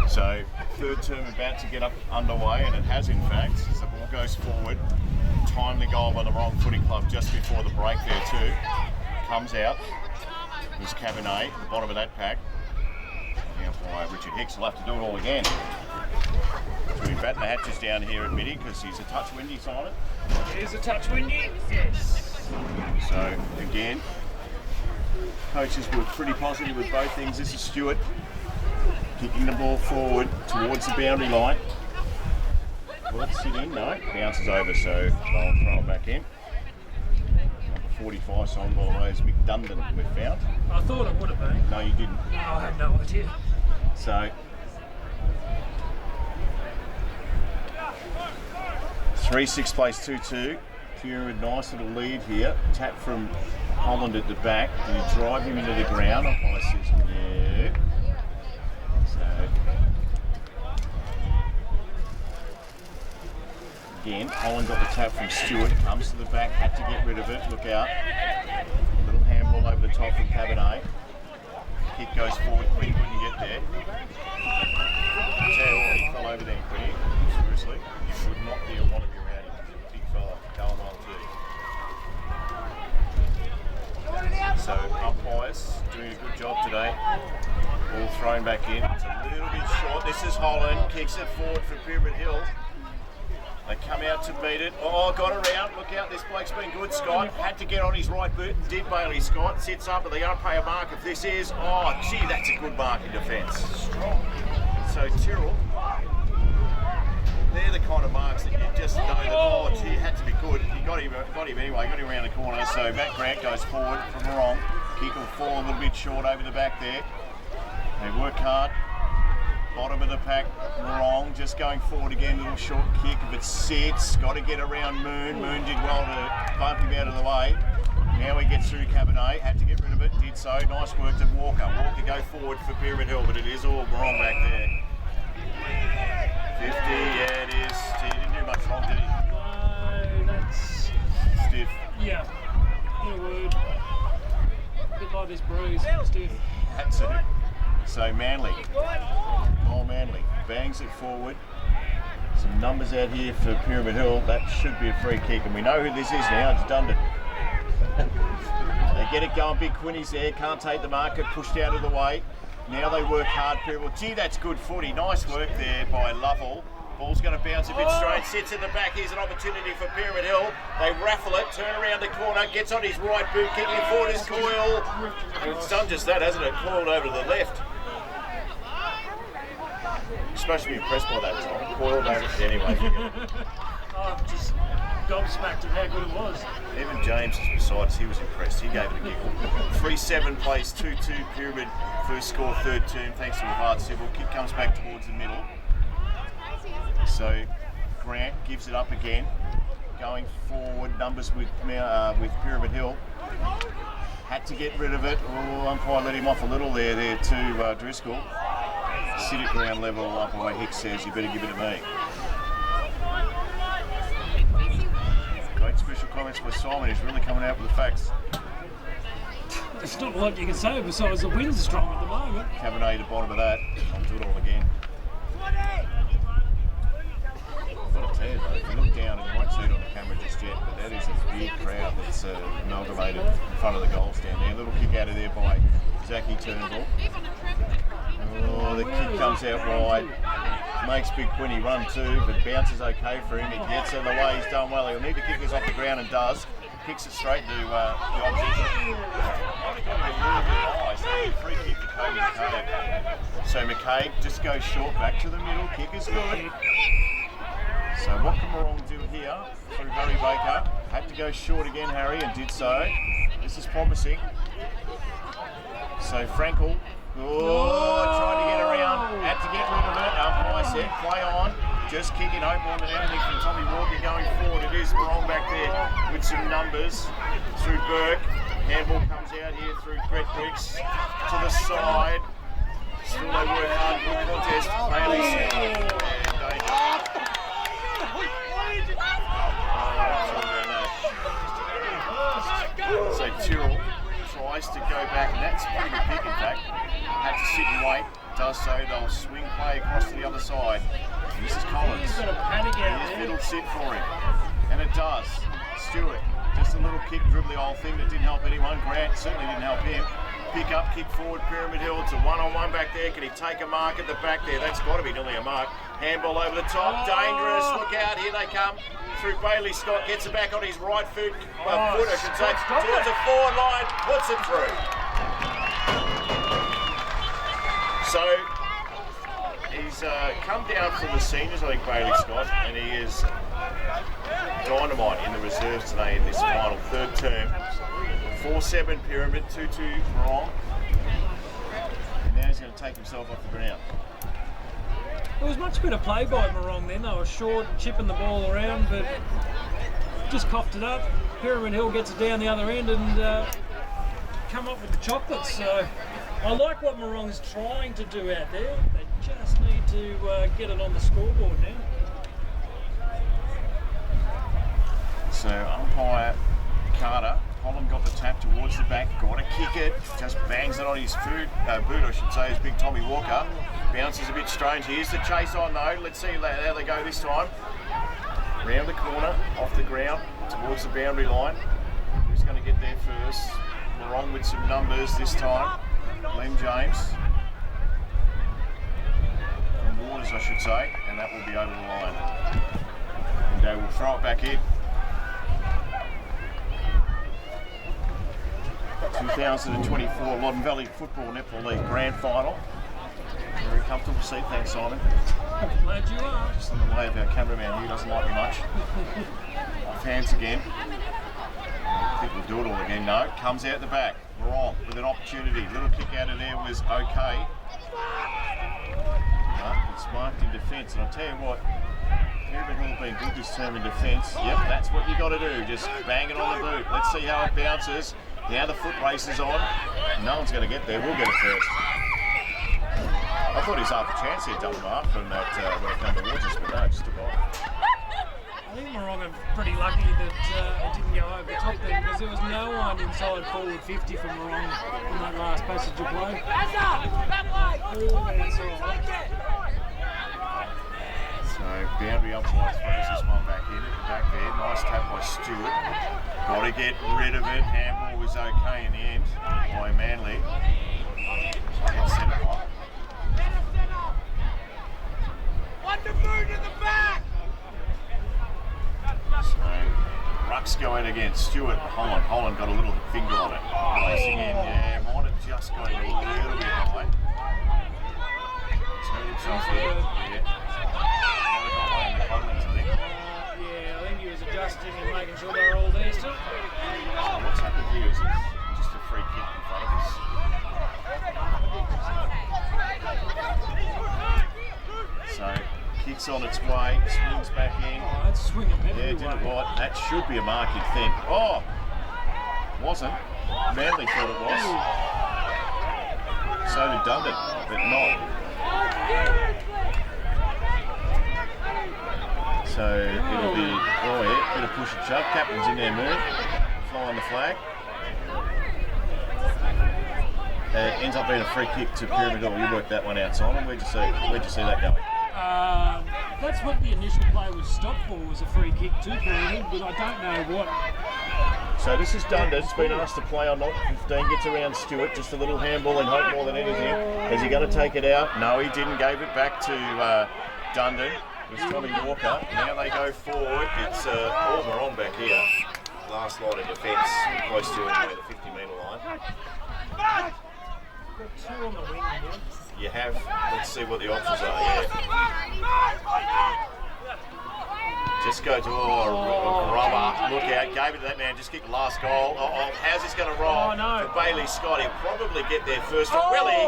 So, third term about to get up underway, and it has in fact, as the ball goes forward. Timely goal by the Marong Footy Club just before the break there too. Comes out, there's Cabernet at the bottom of that pack. Now by Richard Hicks will have to do it all again. So we batten the hatches down here at Middy because he's a touch windy, Simon. Here's a touch windy, yes. So again, coaches were pretty positive with both things. This is Stewart kicking the ball forward towards the boundary line. Will it sit in? No, bounces over, so they'll throw it back in. Number 45 song, by the way, is Mick Dundon, we've found. I thought it would have been. No, you didn't. No, I had no idea. So 3-6 plays 2-2. Pyramid, nice little lead here. Tap from Holland at the back. Do you drive him into the ground? Umpire says yeah. So again, Holland got the tap from Stewart. Comes to the back, had to get rid of it. Look out. Little handball over the top from Cabernet. Kick goes forward. Quinn couldn't get there. I tell you what, he fell over there, Quinn. Seriously, you would not be a wannabe around him. Big fella, going on too. So umpires doing a good job today. Ball thrown back in. It's a little bit short. This is Holland. Kicks it forward for Pyramid Hill. They come out to beat it. Oh, got around. Look out, this bloke's been good, Scott. Had to get on his right boot and did Bailey Scott. Sits up, and they're going to pay a mark if this is. Oh, gee, that's a good mark in defence. Strong. So Tyrrell, they're the kind of marks that you just know that, oh, gee, had to be good. He got him anyway, got him around the corner. So Matt Grant goes forward from Marong. Kick will fall a little bit short over the back there. They work hard. Bottom of the pack, Marong just going forward again, little short kick. If it sits, got to get around Moon. Moon did well to bump him out of the way. Now he gets through Cabernet, had to get rid of it, did so. Nice work to Walker. Walker go forward for Pyramid Hill, but it is all Marong back there. 50, yeah it is. Gee, he didn't do much wrong, did he? No, that's Stiff. Yeah, in a word. A bit like this bruise, stiff. That's it. So Manly, oh Manly, bangs it forward. Some numbers out here for Pyramid Hill. That should be a free kick, and we know who this is now. It's Dundon. They get it going. Big Quinny's there. Can't take the marker. Pushed out of the way. Now they work hard. Pyramid. Gee, that's good footy. Nice work there by Lovell. Ball's going to bounce a bit straight. Sits in the back. Here's an opportunity for Pyramid Hill. They raffle it. Turn around the corner. Gets on his right boot. Kicking forward is Coyle. It's done just that, hasn't it? Coiled over to the left. You're supposed to be impressed by that, Tom. Coiled over. Anyway. I'm just gobsmacked at how good it was. Even James, besides, he was impressed. He gave it a giggle. 3-7 plays 2-2. Pyramid first score, third term. Thanks to a hard civil. Kick comes back towards the middle. So Grant gives it up again. going forward, numbers with Pyramid Hill. Had to get rid of it. Oh, umpire let him off a little there to Driscoll. Sit at ground level, umpire Hicks says, you better give it to me. Great special comments by Simon, he's really coming out with the facts. There's not a lot you can say besides the wind's strong at the moment. Cabernet at the bottom of that. I'll do it all again. I've got to tell you though, if you look down, and you won't see it on the camera just yet, but that is a big crowd that's amalgamated in front of the goal stand there. A little kick out of there by Zachy Turnbull. Oh, the kick comes out wide. Makes Big Quinny run too, but bounces okay for him. He gets it the way, he's done well. He'll need to kick this off the ground and does. Kicks it straight to the opposition. Free kick to Cody McCabe. So McCabe just goes short back to the middle. Kick is good. So what can Marong do here through Harry Baker? Had to go short again, Harry, and did so. This is promising. So Frankel, trying to get around, had to get rid of it. Umpire said, play on. Just kicking hope more than anything from Tommy Walker going forward. It is Marong back there with some numbers through Burke. Handball comes out here through Brett Briggs to the side. Still they work hard, good contest. Bailey So Tyrrell tries to go back, and that's pretty good pick in fact. Had to sit and wait, does so, they'll swing play across to the other side. And this is Collins. He's got a panic out there. It'll sit for him. And it does. Stewart, just a little kick, dribbly old thing that didn't help anyone. Grant certainly didn't help him. Pick up, kick forward, Pyramid Hill. It's a one-on-one back there. Can he take a mark at the back there? That's got to be nearly a mark. Handball over the top, dangerous. Look out, here they come. Through Bailey Scott, gets it back on his right foot, I should say, towards the forward line, puts it through. So, he's come down from the seniors, I think, Bailey Scott, and he is dynamite in the reserves today in this final third term. 4-7 Pyramid, 2-2 Marong. And now he's going to take himself off the ground. It was much better play by Marong then. They were short, chipping the ball around, but just coughed it up. Pyramid Hill gets it down the other end and come up with the chocolates. So I like what Marong's trying to do out there. They just need to get it on the scoreboard now. So umpire Carter, Holland got the tap towards the back, got to kick it, just bangs it on his boot, I should say, his big Tommy Walker. Bounces a bit strange. Here's the chase on though. Let's see how they go this time. Round the corner, off the ground, towards the boundary line. Who's going to get there first? Marong with some numbers this time. Lem James. From Waters, I should say, and that will be over the line. And they will throw it back in. 2024 Loddon Valley Football Netball League Grand Final. Very comfortable seat, thanks Simon. Glad you are. Just in the way of our cameraman here, doesn't like me much. Off hands again. I think we'll do it all again. No, comes out the back. Marong with an opportunity. Little kick out of there was okay. But it's marked in defence, and I'll tell you what, Pyramid Hill been good this term in defence. Yep, that's what you got to do. Just bang it on the boot. Let's see how it bounces. Now the foot race is on. No one's going to get there. We'll get it first. I thought he was half a chance here, double mark from that when it came to Waters, but no, just a ball. I think Marong are pretty lucky that it didn't go over the top there because there was no one inside forward 50 from Marong in that last passage of play. So boundary umpire throws this one back in at the back there. Nice tap by Stewart. Got to get rid of it. Handball was okay in the end by Manly. Gets centre hot. So Rucks go in again. Stewart, Holland. Holland got a little finger on it. Racing in, yeah. Might have just got it a little bit high. Turned himself in. Yeah. Might have got one in the Collins, I think. Yeah, I think he was adjusting and making sure they were all there still. So what's happened here is just a free kick in front of us. So kick kicks on its way, swings back in. Oh, that's swinging Yeah, every did it way. right. That should be a mark, you'd think. Oh, wasn't. Manly thought it was. So did Dundon, but not. So it'll be, oh yeah, bit of push and shove. Captain's in there, move. Fly on the flag. Ends up being a free kick to Pyramid Hill. You worked that one out, Simon. Where'd you see that going? That's what the initial play was stopped for, was a free kick to Pyramid, but I don't know what. So this is Dundon. It's been asked to play on not 15. Gets around Stewart. Just a little handball and hope more than anything. Is he going to take it out? No, he didn't. Gave it back to Dundon. It was Tommy Walker. Now they go forward. It's all Marong back here. Last line of defence, close to the 50-metre line. Got two on the wing here. You have. Let's see what the options are. Yeah. Just go to rubber. Look out. Gave it to that man. Just kicked the last goal. Oh, how's this going to roll? Oh, no. For Bailey Scott. He'll probably get there first. For Willie.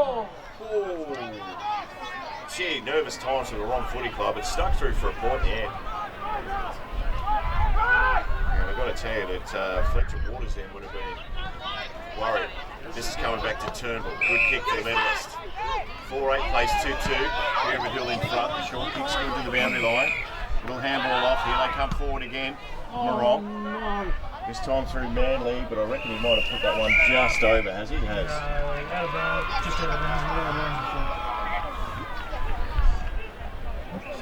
Oh. Gee, nervous times for the Wrong Footy Club. It stuck through for a point in the end. And I've got to tell you that Fletcher Waters then would have been worried. This is coming back to Turnbull. Good kick for the medalist. 4-8 plays 2-2. Pyramid Hill in front. The short kick's good to the boundary line. Little handball off. Here they come forward again. Marong. No. This time through Manly, but I reckon he might have put that one just over, has he? Has. Out of bounds, just out of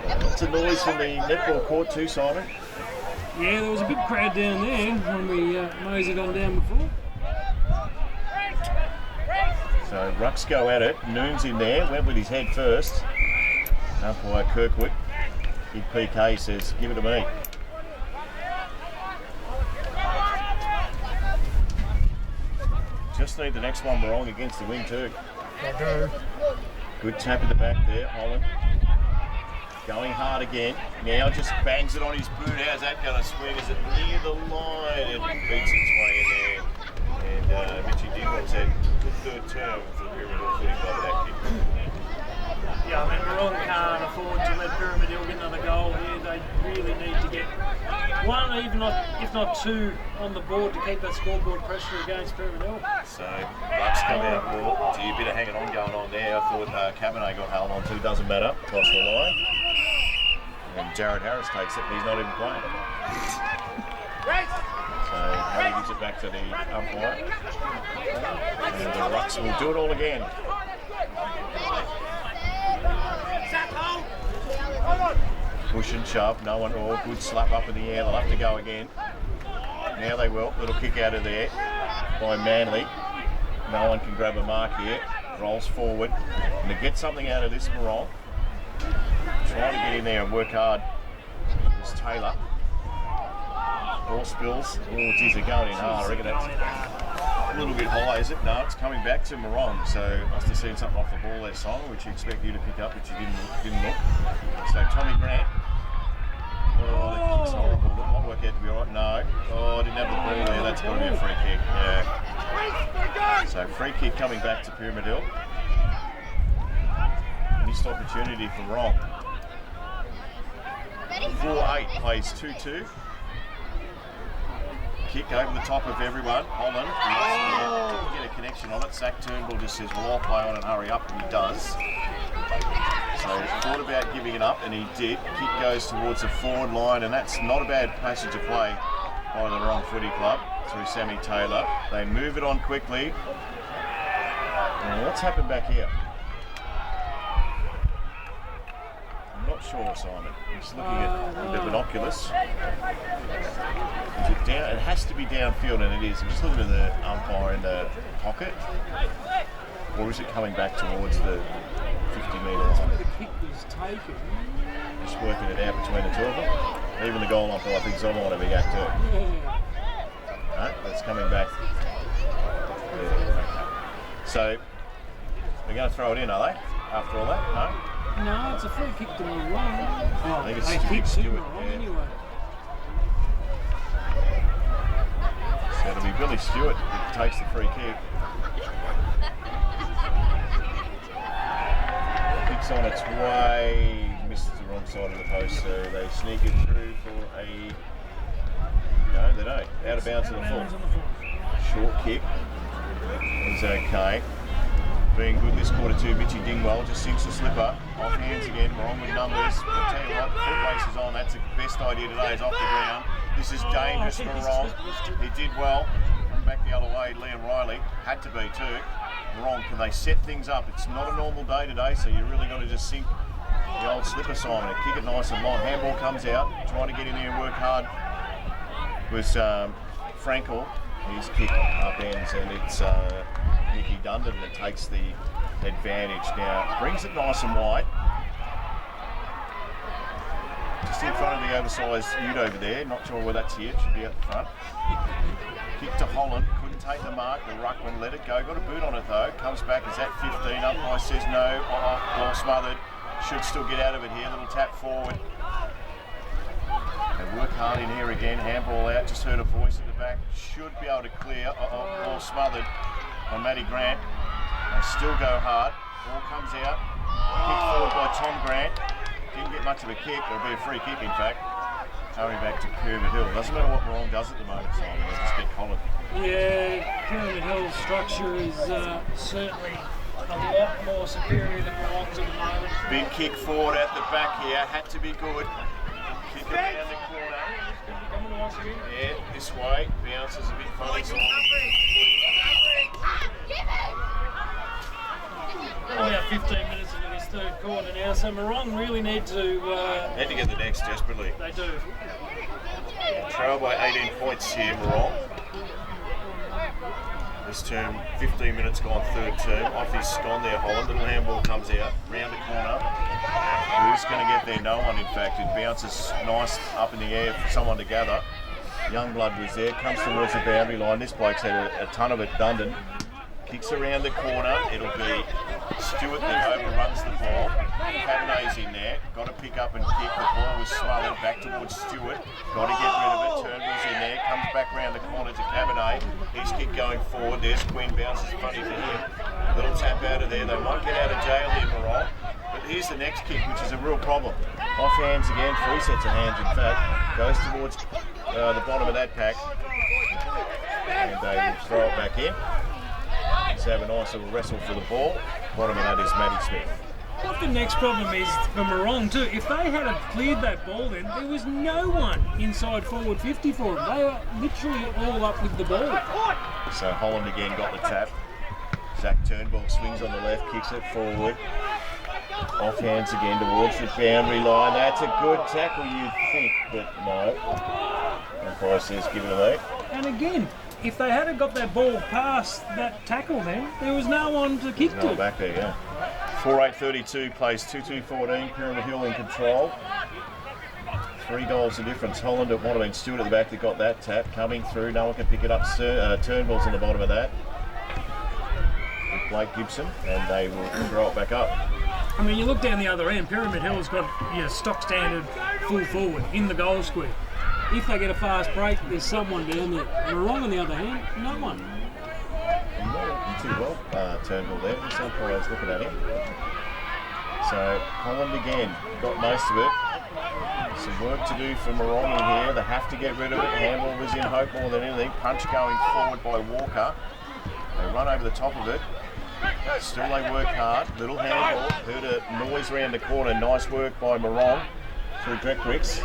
bounds. Lots of noise from the netball court too, Simon. Yeah, there was a big crowd down there when we moseyed on down before. So Rucks go at it. Noon's in there. Went with his head first. Umpire Kirkwood. Big PK says, give it to me. Just need the next one wrong against the wing too. I do. Good tap in the back there, Holland. Going hard again. Now just bangs it on his boot. How's that going to swing? Is it near the line? It beats its way in there. And Mitchie Dingwall said, good third term for the Pyramid Hill Footy Club that kick. Yeah, I mean, Marong can't afford to let Pyramid Hill get another goal here. They really need to get one, even if not two, on the board to keep that scoreboard pressure against Pyramid Hill. So, Bucks come out. Well, gee, a bit of hanging on going on there. I thought Cabernet got held on too. Doesn't matter. Toss the line. And Jared Harris takes it, and he's not even playing. So, Harry gives it back to the umpire. And the Rucks will do it all again. Push and shove, no one, oh, good slap up in the air, they'll have to go again. Now they will, little kick out of there by Manly. No one can grab a mark here, rolls forward. And to get something out of this Marong, trying to get in there and work hard, is Taylor. Ball spills, oh geez, they're going in hard, I reckon that's a little bit high, is it? No, it's coming back to Marong, so must have seen something off the ball there, Simon, which you expect you to pick up, but you didn't look. So Tommy Grant. Oh, the kick's horrible. That might work out to be alright. No. Oh, I didn't have the ball there. That's got to be a free kick. Yeah. So free kick coming back to Pyramid Hill. Missed opportunity for Marong. 4-8 plays 2-2. Kick over the top of everyone. Holland didn't get a connection on it. Zach Turnbull just says, well, I'll play on and hurry up, and he does. So thought about giving it up, and he did. Kick goes towards the forward line, and that's not a bad passage of play by the Wrong Footy Club through Sammy Taylor. They move it on quickly. Now, what's happened back here? I'm not sure, Simon. I'm just looking at the binoculars. Is it down? It has to be downfield, and it is. I'm just looking at the umpire in the pocket. Or is it coming back towards the 50-metre line? The kick was taken. Just working it out between the two of them. Even the goal umpire, I think, is on one of the act too. Yeah. No, that's coming back. Yeah. So, they're going to throw it in, are they? After all that? No? No, it's a free kick to Marong. Oh, I think it's they to kick to Stewart, Marong yeah. anyway. So it'll be Billy Stewart that takes the free kick. Kick's on its way. Misses the wrong side of the post, so they sneak it through for a... No, they don't. Out of bounds on the full. Short kick is okay. Being good this quarter too. Mitchy Dingwell just sinks the slipper. Off hands again. Wrong with numbers. I'll tell you what, foot race is on. That's the best idea today, is off the ground. This is dangerous for Marong. He did well. Come back the other way. Liam Riley had to be too. Marong, can they set things up? It's not a normal day today, so you really got to just sink the old slipper, Simon, and kick it nice and long. Handball comes out, trying to get in there and work hard. Was Frankel. His kick up ends, and it's Nicky Dundon that takes the advantage. Now brings it nice and wide, just in front of the oversized ute over there. Not sure where that's here. It should be at the front. Kick to Holland, couldn't take the mark. The ruckman let it go. Got a boot on it though. Comes back. Is that 15? Umpire says no. Ball smothered. Should still get out of it here. Little tap forward. They work hard in here again. Handball out. Just heard a voice at the back. Should be able to clear. Ball smothered on Matty Grant. They still go hard. Ball comes out. Kick forward by Tom Grant. Didn't get much of a kick. It'll be a free kick, in fact. Coming back to Pyramid Hill. Doesn't matter what Marong does at the moment, Simon. They just get collared. Yeah, Pyramid Hill's structure is certainly a lot more superior than Marong's at the moment. Big kick forward at the back here. Had to be good. Kick around the corner. Yeah, this way. Bounces a bit funny. About 15 minutes into this third quarter now, so Marong really need to... Had to get the next desperately. They do. Trail by 18 points here, Marong. This term, 15 minutes gone, third term. Off his scone there, Holland. Little handball comes out, round the corner. Who's going to get there? No one, in fact. It bounces nice up in the air for someone to gather. Youngblood was there, comes towards the boundary line. This bloke's had a ton of it, Dundon. Kicks around the corner. It'll be Stewart that overruns the ball. Cabinet's in there. Got to pick up and kick. The ball was smothered back towards Stewart. Got to get rid of it. Turnbull's in there. Comes back around the corner to Cabinet. His kick going forward. There's Quinn, bounces funny for him. Little tap out of there. They might get out of jail here, Marong. But here's the next kick, which is a real problem. Off hands again. 3 sets of hands, in fact. Goes towards the bottom of that pack. And they will throw it back in. Let's have a nice little wrestle for the ball. Bottom of that is Matty Smith. What the next problem is for Marong too, if they had cleared that ball then, there was no one inside forward 50 for them. They were literally all up with the ball. So Holland again got the tap. Zach Turnbull swings on the left, kicks it forward. Off hands again towards the boundary line. That's a good tackle, you'd think, but no. Umpire says give it away. And again, if they hadn't got that ball past that tackle then, there was no one to kick to. Back there, yeah. 4-8-32 plays 2-2-14. Pyramid Hill in control. 3 goals the difference. Holland, it might have been Stewart at the back that got that tap. Coming through, no one can pick it up. Turnbull's on the bottom of that. With Blake Gibson, and they will throw it back up. I mean, you look down the other end, Pyramid Hill's got stock standard full forward in the goal square. If they get a fast break, there's someone down there. Marong on the other hand, no one. Not too well, Turnbull there. This umpire's looking at him. So Holland again got most of it. Some work to do for Marong in here. They have to get rid of it. Handball was in hope more than anything. Punch going forward by Walker. They run over the top of it. Still they work hard. Little handball. Heard a noise around the corner. Nice work by Marong through Dreckricks.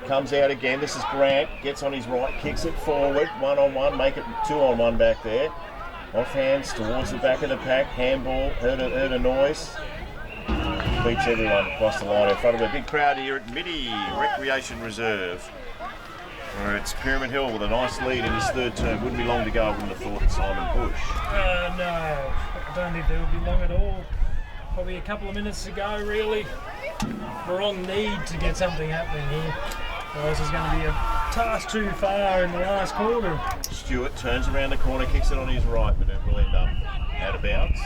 Comes out again. This is Grant. Gets on his right. Kicks it forward. 1-on-1. Make it 2-on-1 back there. Off hands towards the back of the pack. Handball. Heard a noise. Beats everyone across the line in front of a big crowd here at Midi Recreation Reserve, where it's Pyramid Hill with a nice lead in his third term. Wouldn't be long to go. I wouldn't have thought that Simon Bush. No, I don't think there would be long at all. Probably a couple of minutes to go, really. Marong need to get something happening here. Otherwise it's going to be a task too far in the last quarter. Stewart turns around the corner, kicks it on his right, but it will end up out of bounds.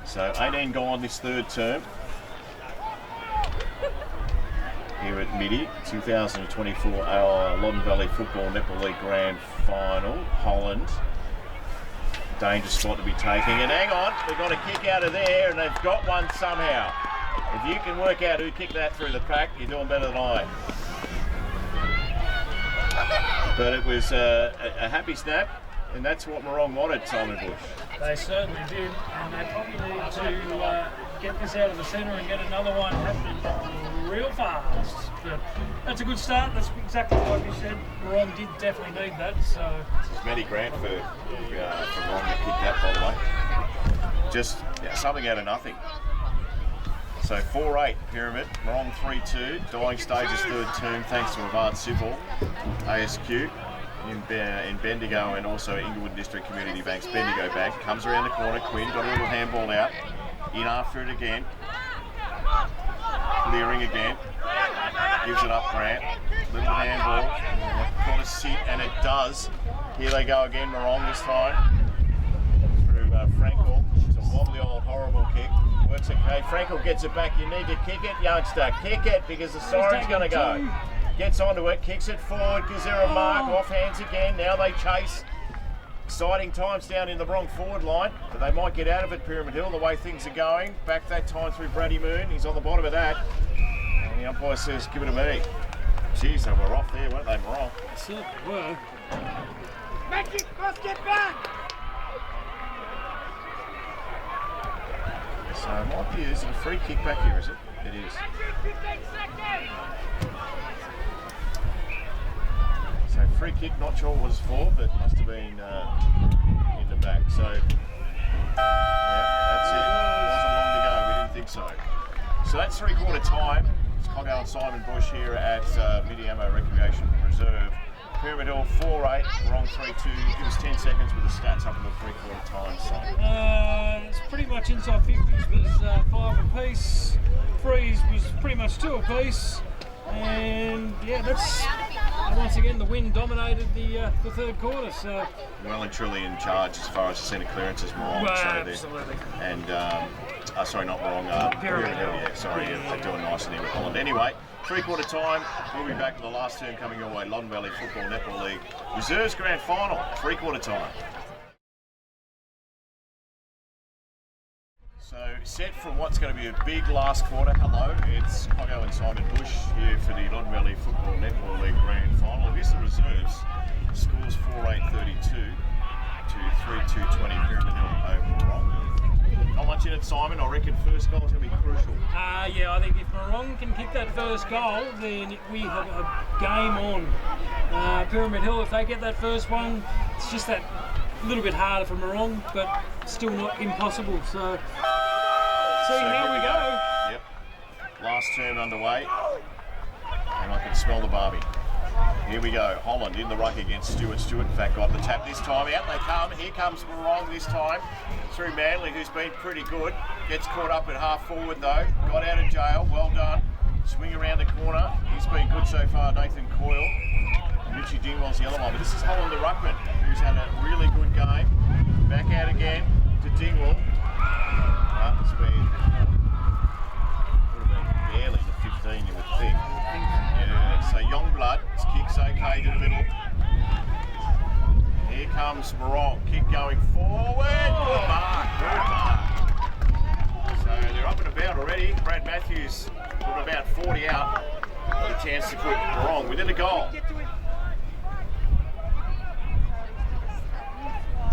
So 18 gone this third term here at Midi, 2024 Loddon Valley Football Netball League Grand Final. Holland Dangerous spot to be taking. And hang on, they've got a kick out of there, and they've got one somehow. If you can work out who kicked that through the pack, you're doing better than I. But it was a happy snap, and that's what Marong wanted, Simon Bush. They certainly did, and they probably need to get this out of the centre and get another one happening real fast. But that's a good start. That's exactly like you said. Marong did definitely need that. So it's Matty Grant for Marong to kick that, by the way. Just something out of nothing. So 4-8 Pyramid, Marong 3-2, Dying Stages third term thanks to Avard Civil, ASQ in Bendigo and also Inglewood District Community Bank's Bendigo Bank. Comes around the corner, Quinn got a little handball out, in after it again, clearing again, gives it up Grant, little handball, got to sit and it does. Here they go again, Marong this time, through Frankel. It's a wobbly old horrible kick. Works okay. Frankel gets it back. You need to kick it, youngster. Kick it because the siren's going to go. Gets onto it, kicks it forward, gives her a mark, off hands again. Now they chase. Exciting times down in the wrong forward line, but they might get out of it, Pyramid Hill, the way things are going. Back that time through Brady Moon. He's on the bottom of that. And the umpire says, give it to me. Geez, they were off there, weren't they, Marong? certainly were. Make it, cross, get back! So it might be, is it a free kick back here, is it? It is. 15 seconds! So free kick, not sure what it was for, but must have been in the back. So yeah, that's it. It wasn't long to go, we didn't think so. So that's 3/4 time. It's Coggo and Simon Bush here at Midiamo Recreation Reserve. Pyramid Hill 4-8, Marong 3-2. Give us 10 seconds with the stats up in the 3/4 time. So. It's pretty much inside 50s was 5 apiece. Freeze was pretty much 2 apiece. And yeah, that's once again the wind dominated the third quarter. So well and truly in charge as far as the centre clearances, Marong. well, so absolutely. And sorry, not Marong. Pyramid Hill. Yeah, sorry, they're doing nice in there with Holland. Anyway, 3/4 time. We'll be back with the last term coming your way. Loddon Valley Football Netball League Reserves Grand Final. 3/4 time. So set for what's going to be a big last quarter. Hello, it's Coggo and Simon Bush here for the Loddon Valley Football Netball League Grand Final. Here's the reserves. Scores 4-8-32 to 3-2-20 Pyramid Hill over Marong. Not much in it, Simon. I reckon first goal is going to be crucial. Yeah, I think if Marong can kick that first goal, then we have a game on. Pyramid Hill, if they get that first one, it's just that little bit harder for Marong, but still not impossible. So how we go. Yep. Last turn underway. And I can smell the barbie. Here we go. Holland in the ruck against Stewart. Stewart, in fact, got the tap this time. Out they come. Here comes Marong this time. Through Manley, who's been pretty good. Gets caught up at half forward, though. Got out of jail. Well done. Swing around the corner. He's been good so far, Nathan Coyle. Richie Dingwell's the other one. But this is Holland the ruckman, who's had a really good game. Back out again to Dingwell. It's been barely the 15, you would think. Yeah, so Youngblood, his kick's okay to the middle. Here comes Marong, kick going forward. Good mark, good mark. So they're up and about already. Brad Matthews put about 40 out. Got a chance to put Marong within a goal.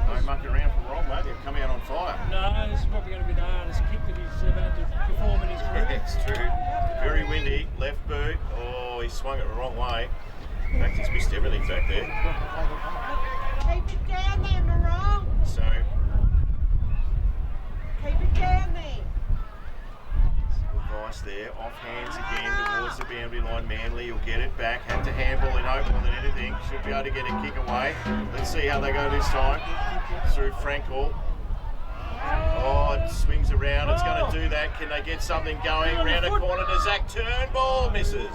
No mucking around for Marong, mate. They've come out on fire. No, this is probably going to be the hardest kick that he's about to perform in his career. It's true. Very windy, left boot. Oh, he swung it the wrong way. In fact, he's missed everything back there. Keep it down there, Marong. So, Keep it down there. advice there. Off hands again towards the boundary line. Manley will get it back. Had to handball in open more than anything. Should be able to get a kick away. Let's see how they go this time. Through Frankel. Oh, it swings around. It's going to do that. Can they get something going? Round a corner to Zach Turnbull. Misses.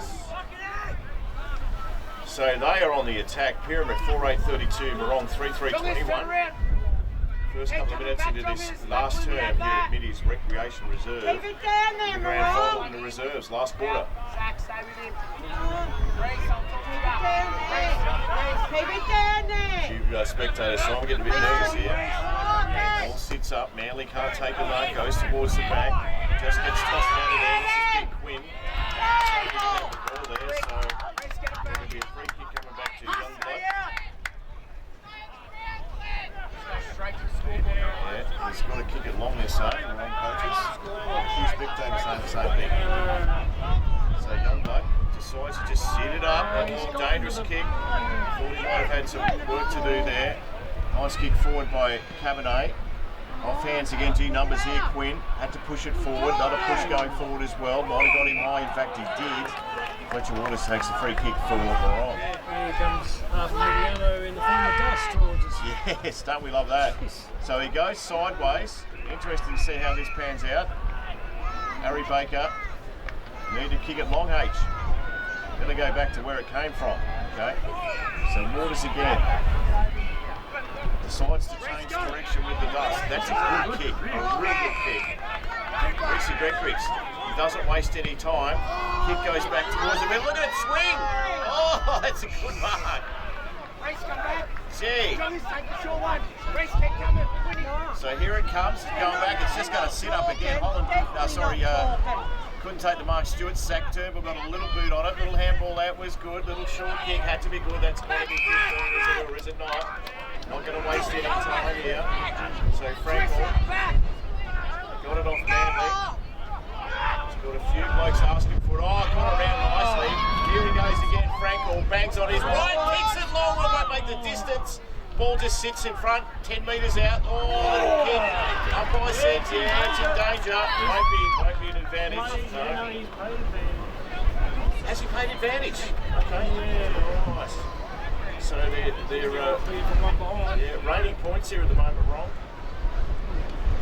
So they are on the attack. Pyramid 4-8-32. Marong 3-3-21. First couple of minutes into this last term here at Middy's Recreation Reserve. Keep it down there, The grand final Marong. in the reserves, last quarter. Zach, stay with him. Keep it down there. Few spectators, so I'm getting a bit nervous here. Ball sits up, Manly can't take the mark, goes towards the back, just gets tossed out of there. This is Big Quinn. Trying to get out the ball there, so there's going to be a free kick coming back to Young Blood. Yeah, he's got to kick it long this side, the wrong coaches. Few spectators saying the same thing. So Young Blood decides to just sit it up, a more dangerous kick. Thought he might have had some work to do there. Nice kick forward by Cabernet. Off hands again, G numbers here, Quinn. Had to push it forward, another push going forward as well. Might have got him high, in fact he did. Fletcher Waters takes a free kick for Marong. Here comes half a Mediano in the form of dust towards us. Yes, don't we love that? So he goes sideways. Interesting to see how this pans out. Harry Baker need to kick it long, H. Gonna go back to where it came from. Okay. So Waters again. Decides to change direction with the dust. That's a good kick, a real good kick. Reese Grekrix doesn't waste any time. Kick goes back towards the middle. Look at it swing! Oh, that's a good mark. Race, come back. Gee. Johnny's taking the short one. Race, keep coming. So here it comes, it's going back. It's just going to sit up again. Holland, couldn't take the mark. Stewart's sack turn. We've got a little boot on it. Little handball out was good. Little short kick had to be good. That's got to be good, or is it not? Not going to waste any time here. So Frankel got it off Manly. He's got a few blokes asking for it. Oh, got around nicely. Here he goes again. Frankel bangs on his right, kicks it long. Will not make the distance. Ball just sits in front, 10 metres out. Oh, little kick. Umpire says, yeah, it's in danger. Won't be an advantage. No. Has he paid advantage? Okay. Yeah, nice. So they're raining points here at the moment, Wrong.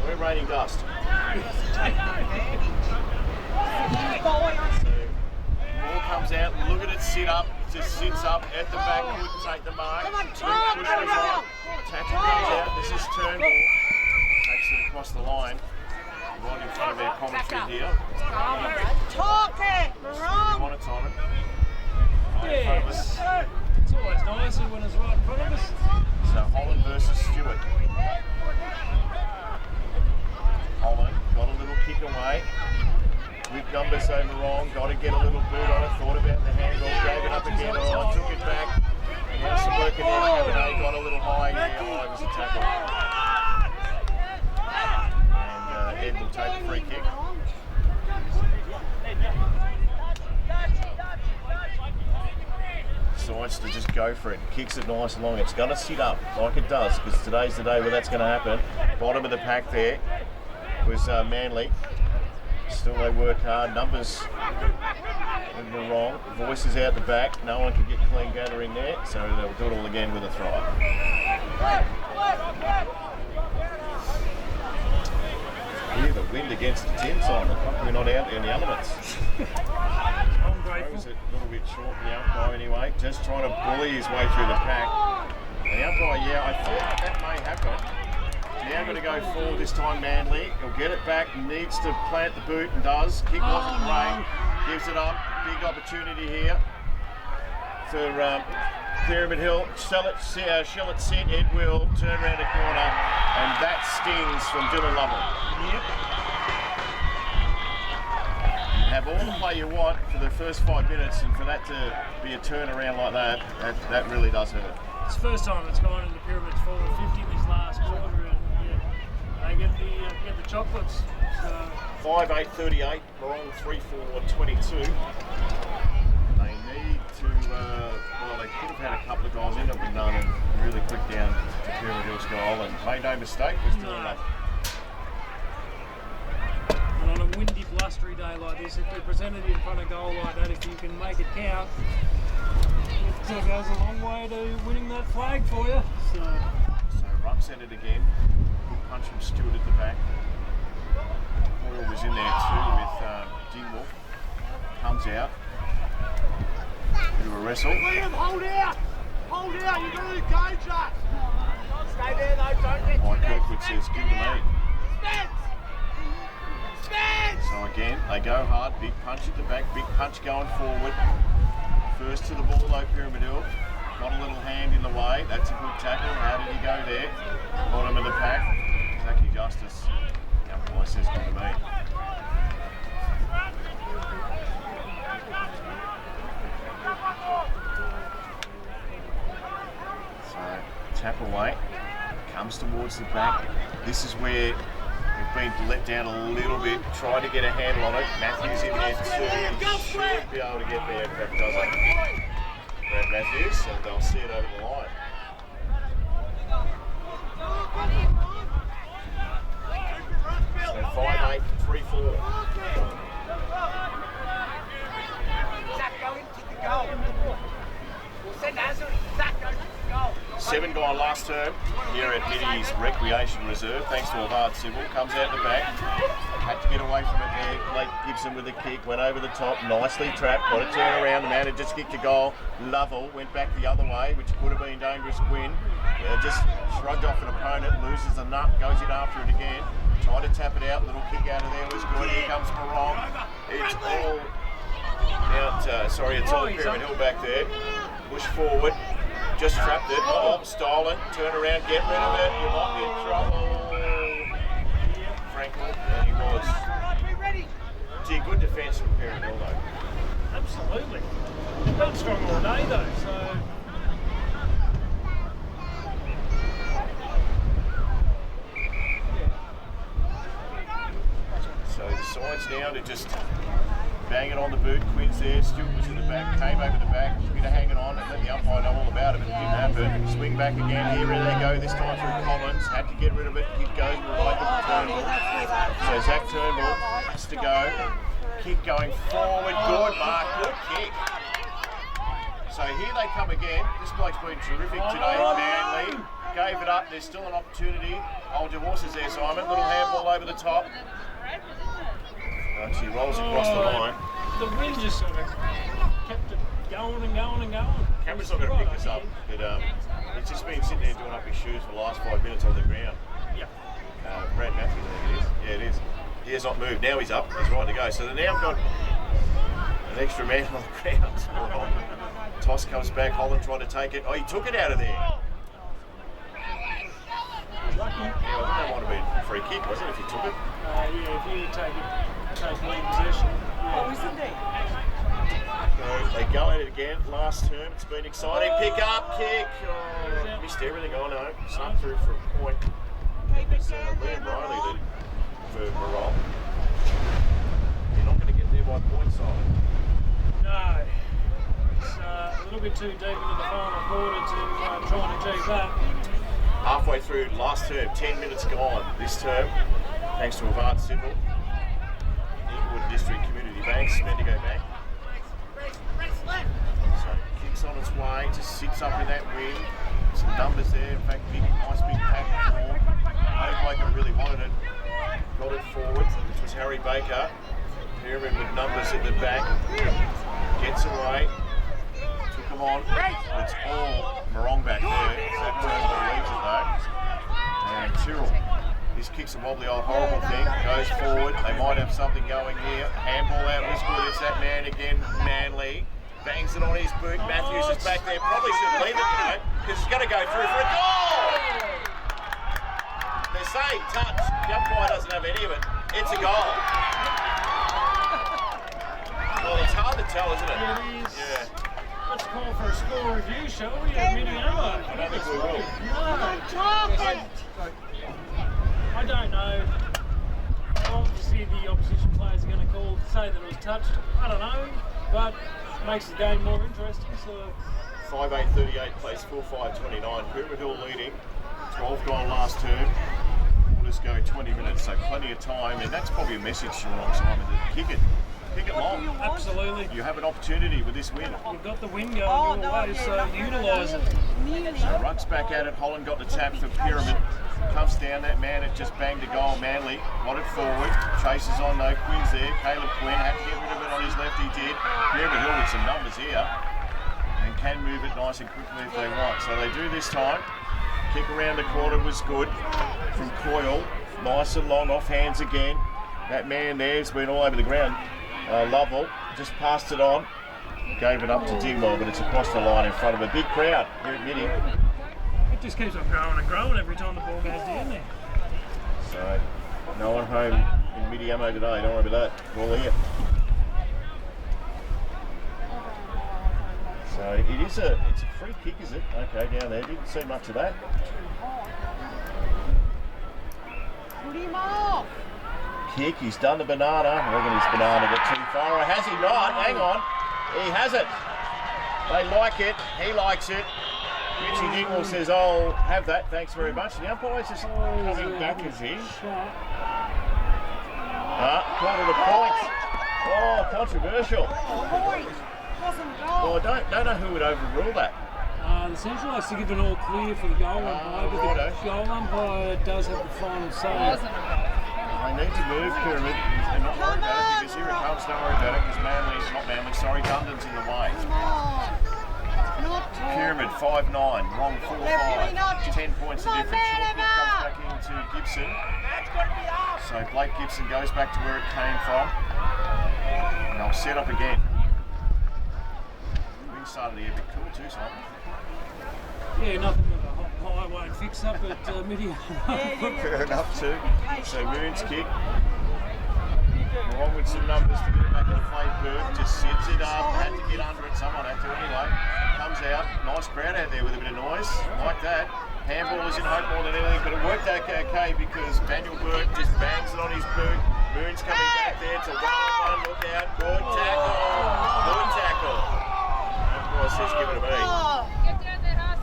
We're raining dust. So ball comes out, look at it sit up, it just sits up at the back, couldn't take the mark. Come on, Push Tom, was on. Tackle comes out, this is Turnbull. Takes it across the line. Right in front of our commentary here. Talk it, Marong. Monitor on it. Right in front of us. It's always nice when it's right in front of us. So Holland versus Stewart. Holland got a little kick away. With numbers over wrong, got to get a little boot on it. Thought about the handle, gave it up again. Oh, took it back. Had some work in there. Cabernet got a little high. Yeah, oh, it was a tackle. And Ed will take the free kick. Decides to just go for it, kicks it nice and long. It's going to sit up like it does, because today's the day where that's going to happen. Bottom of the pack there was Manly. Still they work hard. Numbers were wrong. Voices out the back. No one can get clean gathering there, so they'll do it all again with a try. Hear the wind against the tin sign. We're not out in the elements. I'm grateful. Was it a little bit short, the umpire anyway, just trying to bully his way through the pack. The umpire, yeah, I thought that may happen. Now going to go forward this time, Manly. He'll get it back, needs to plant the boot and does. Kick wasn't great, gives it up. Big opportunity here for Pyramid Hill. Shall it sit, Ed will turn around the corner, and that stings from Dylan Lovell. Yep. Have all the play you want for the first 5 minutes, and for that to be a turnaround like that really does hurt. It's the first time it's gone into Pyramids forward 50 in this last quarter, and yeah, they get the chocolates. So 5-8-38, Marong 3-4-22. They need to, they could have had a couple of goals in it, but none, and really quick down to Pyramid Hill's goal, and made no mistake, was doing that. And on a windy, blustery day like this, if they're presented in front of goal like that, if you can make it count, it goes a long way to winning that flag for you. So Ruck sent it again. Good punch from Stewart at the back. Boyle was in there too with Dingwall. Comes out. Bit of a wrestle. Liam, hold out! Hold out, you're going to cage us! Stay there though, don't get Mike too Kirkwood says, give to me. So again, they go hard, big punch at the back, big punch going forward. First to the ball though, Pyramid Hill. Got a little hand in the way, that's a good tackle. How did he go there? Bottom of the pack, Zachy Justice. Umpire says, give to me. So, tap away, comes towards the back. This is where we've been let down a little bit. Tried to get a handle on it. Matthews in there too. He should be able to get there if that doesn't. Brad Matthews, and they'll see it over the line. So 5-8, 3-4. Zach, go in, kick the goal. We'll send Azure. Zach, go kick the goal. 7 gone last term here at Middy's Recreation Reserve, thanks to Avard Civil. Comes out the back, had to get away from it there. Blake Gibson with a kick, went over the top, nicely trapped, got a turn around. The man had just kicked a goal. Lovell went back the other way, which could have been dangerous. Quinn just shrugged off an opponent, loses the nut, goes in after it again. Tried to tap it out, little kick out of there was good. Here comes Marong. It's all out, it's all Pyramid Hill back there. Push forward. Just trapped it. Oh, stolen. Turn around, get rid of it. You might be in trouble. Frankel, and he was. Gee, good defence from Pyramid Hill though. Absolutely. They've been strong all day though, so. So the side's down to just bang it on the boot. Quinn's there, Stewart was in the back, came over the back, bit of hanging on and let the umpire know all about it, but it didn't happen. Swing back again, here they go, this time through Collins, had to get rid of it, kick goes right with Turnbull. So Zach Turnbull has to go, kick going forward, good mark, good kick. So here they come again, this bloke's been terrific today, Manly, gave it up, there's still an opportunity. Old Horses there, Simon, little handball over the top. She rolls across the line. The wind just sort of kept it going and going and going. Cameron's not going to pick this up, but he's just been sitting there doing up his shoes for the last 5 minutes on the ground. Yeah. Brad Matthews, I think it is. Yeah, it is. He has not moved. Now he's up. He's right to go. So they've now got an extra man on the ground. Toss comes back. Holland tried to take it. Oh, he took it out of there. Lucky. Yeah, I think that might have been a free kick, wasn't it, if he took it? Yeah, if you take lead possession. Yeah. Oh, isn't he? So they go at it again. Last term, it's been exciting. Pick up, kick. Oh, missed everything. Oh no, snuck through for a point. It's Liam Riley for Marong. You're not going to get there by point side. No. It's a little bit too deep into the final quarter to try and achieve that. Halfway through last term, 10 minutes gone this term, thanks to Avard Civil, Inglewood District Community Bank, Bendigo Bank. So kicks on its way, just sits up in that wing. Some numbers there, in fact, nice big pack form. Only Baker really wanted it. Got it forward, which was Harry Baker. Pyramid with numbers at the back. Gets away. Took them on. It's all Marong back there. Zach Turnbull leads it though. And Tyrrell. This kicks a wobbly old horrible thing. Goes forward. They might have something going here. Handball out was good. It's that man again, Manly. Bangs it on his boot. Matthews is back there. Probably should leave it, because it's going to go through for a goal. They're saying touch. The umpire doesn't have any of it. It's a goal. Well, it's hard to tell, isn't it? It is. Yeah. Let's call for a score review, shall we? At Midiamo. I don't think we will. I don't know. Obviously, the opposition players are going to call to say that it was touched. I don't know, but it makes the game more interesting. So 5-8-38 plays 4-5-29. Pyramid Hill leading. 12 gone last term. We'll just go 20 minutes, so plenty of time, and that's probably a message to Marong, Simon, to kick it long. absolutely, You have an opportunity with this win. you've got the win going your way, so utilise it. So Ruck's back at it. Holland got the tap for Pyramid. Comes down, that man, it just banged a goal. Manly got it forward. Chases on though. Quinn's there. Caleb Quinn had to get rid of it on his left. He did. Pyramid Hill with some numbers here and can move it nice and quickly if they want. So they do this time. Kick around the corner was good from Coyle. Nice and long off hands again. That man there's been all over the ground. Lovell just passed it on. Gave it up to Dingwell, but it's across the line in front of a big crowd here at Midi. It just keeps on growing and growing every time the ball goes down there. So, no one home in Midi Ammo today. Don't worry about that. We're all here. So it's a free kick, is it? Okay, down there. Didn't see much of that. Put him off. Kick, he's done the banana. I reckon his banana got too far. Or has he not? Hang on. He has it. They like it. He likes it. Richie Dingwell says, I'll have that. Thanks very much. The umpire's just coming back, is he? Called it a point. Oh, controversial. Point. Wasn't goal. Well, I don't know who would overrule that. The central has to give an all clear for the goal umpire, but righto. the goal umpire does have the final say. They need to move Pyramid and not worry about it because here it comes. Don't worry about it because Dundon's in the way. Come on. Not tall. Pyramid 5'9", wrong 4'5", 10 points the difference. Short kick comes back into Gibson. So Blake Gibson goes back to where it came from. And they'll set up again. Wing side of the air, bit cool too, son. Yeah, nothing that a hot pie won't fix up at Midi. Fair enough too. So Moon's kick. Along with some numbers to get it back in play. Burke just sits it up. Had to get under it. Someone had to anyway. Comes out. Nice crowd out there with a bit of noise. Like that. Handball is in hope more than anything, but it worked okay because Daniel Burke just bangs it on his boot. Moon's coming back there. It's a 1-on-1. Look out. Good tackle. Good tackle. Of course, he's given it to me.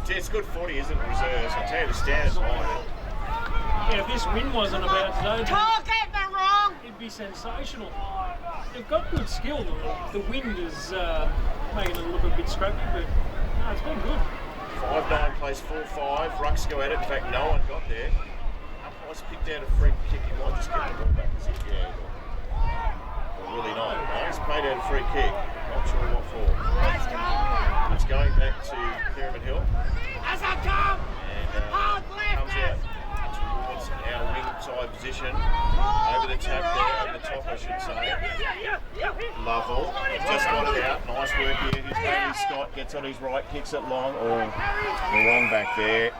Gee, it's good footy, isn't it, reserves? I tell you, the standards behind it. Yeah, if this win wasn't about today, Talk at Marong. it'd be sensational. They've got good skill. The wind is making it look a bit scrappy, but no, it's been good. 5'9" plays 4'5". Rucks go at it. In fact, no one got there. Umpire's picked out a free kick. He might just get the ball back. Is it? Yeah. Well, really not. No, he's played out a free kick. Not sure what for. It's going back to Pyramid Hill. As I come. And Hard left. comes out towards our wing side position. Over the tap there, over the top I should say. Lovell, just got it out. Nice work here. Here's Bailey Scott, gets on his right, kicks it long. Oh, the wrong back there.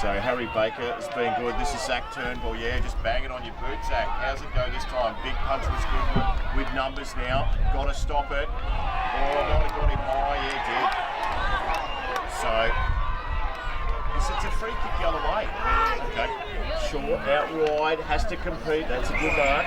So Harry Baker has been good. This is Zach Turnbull, yeah, just bang it on your boot, Zach. How's it go this time? Big punch was good with numbers now. Got to stop it. Oh, might have got him high, yeah, did. So, it's a free kick the other way. Okay, short, out wide, has to compete. That's a good mark.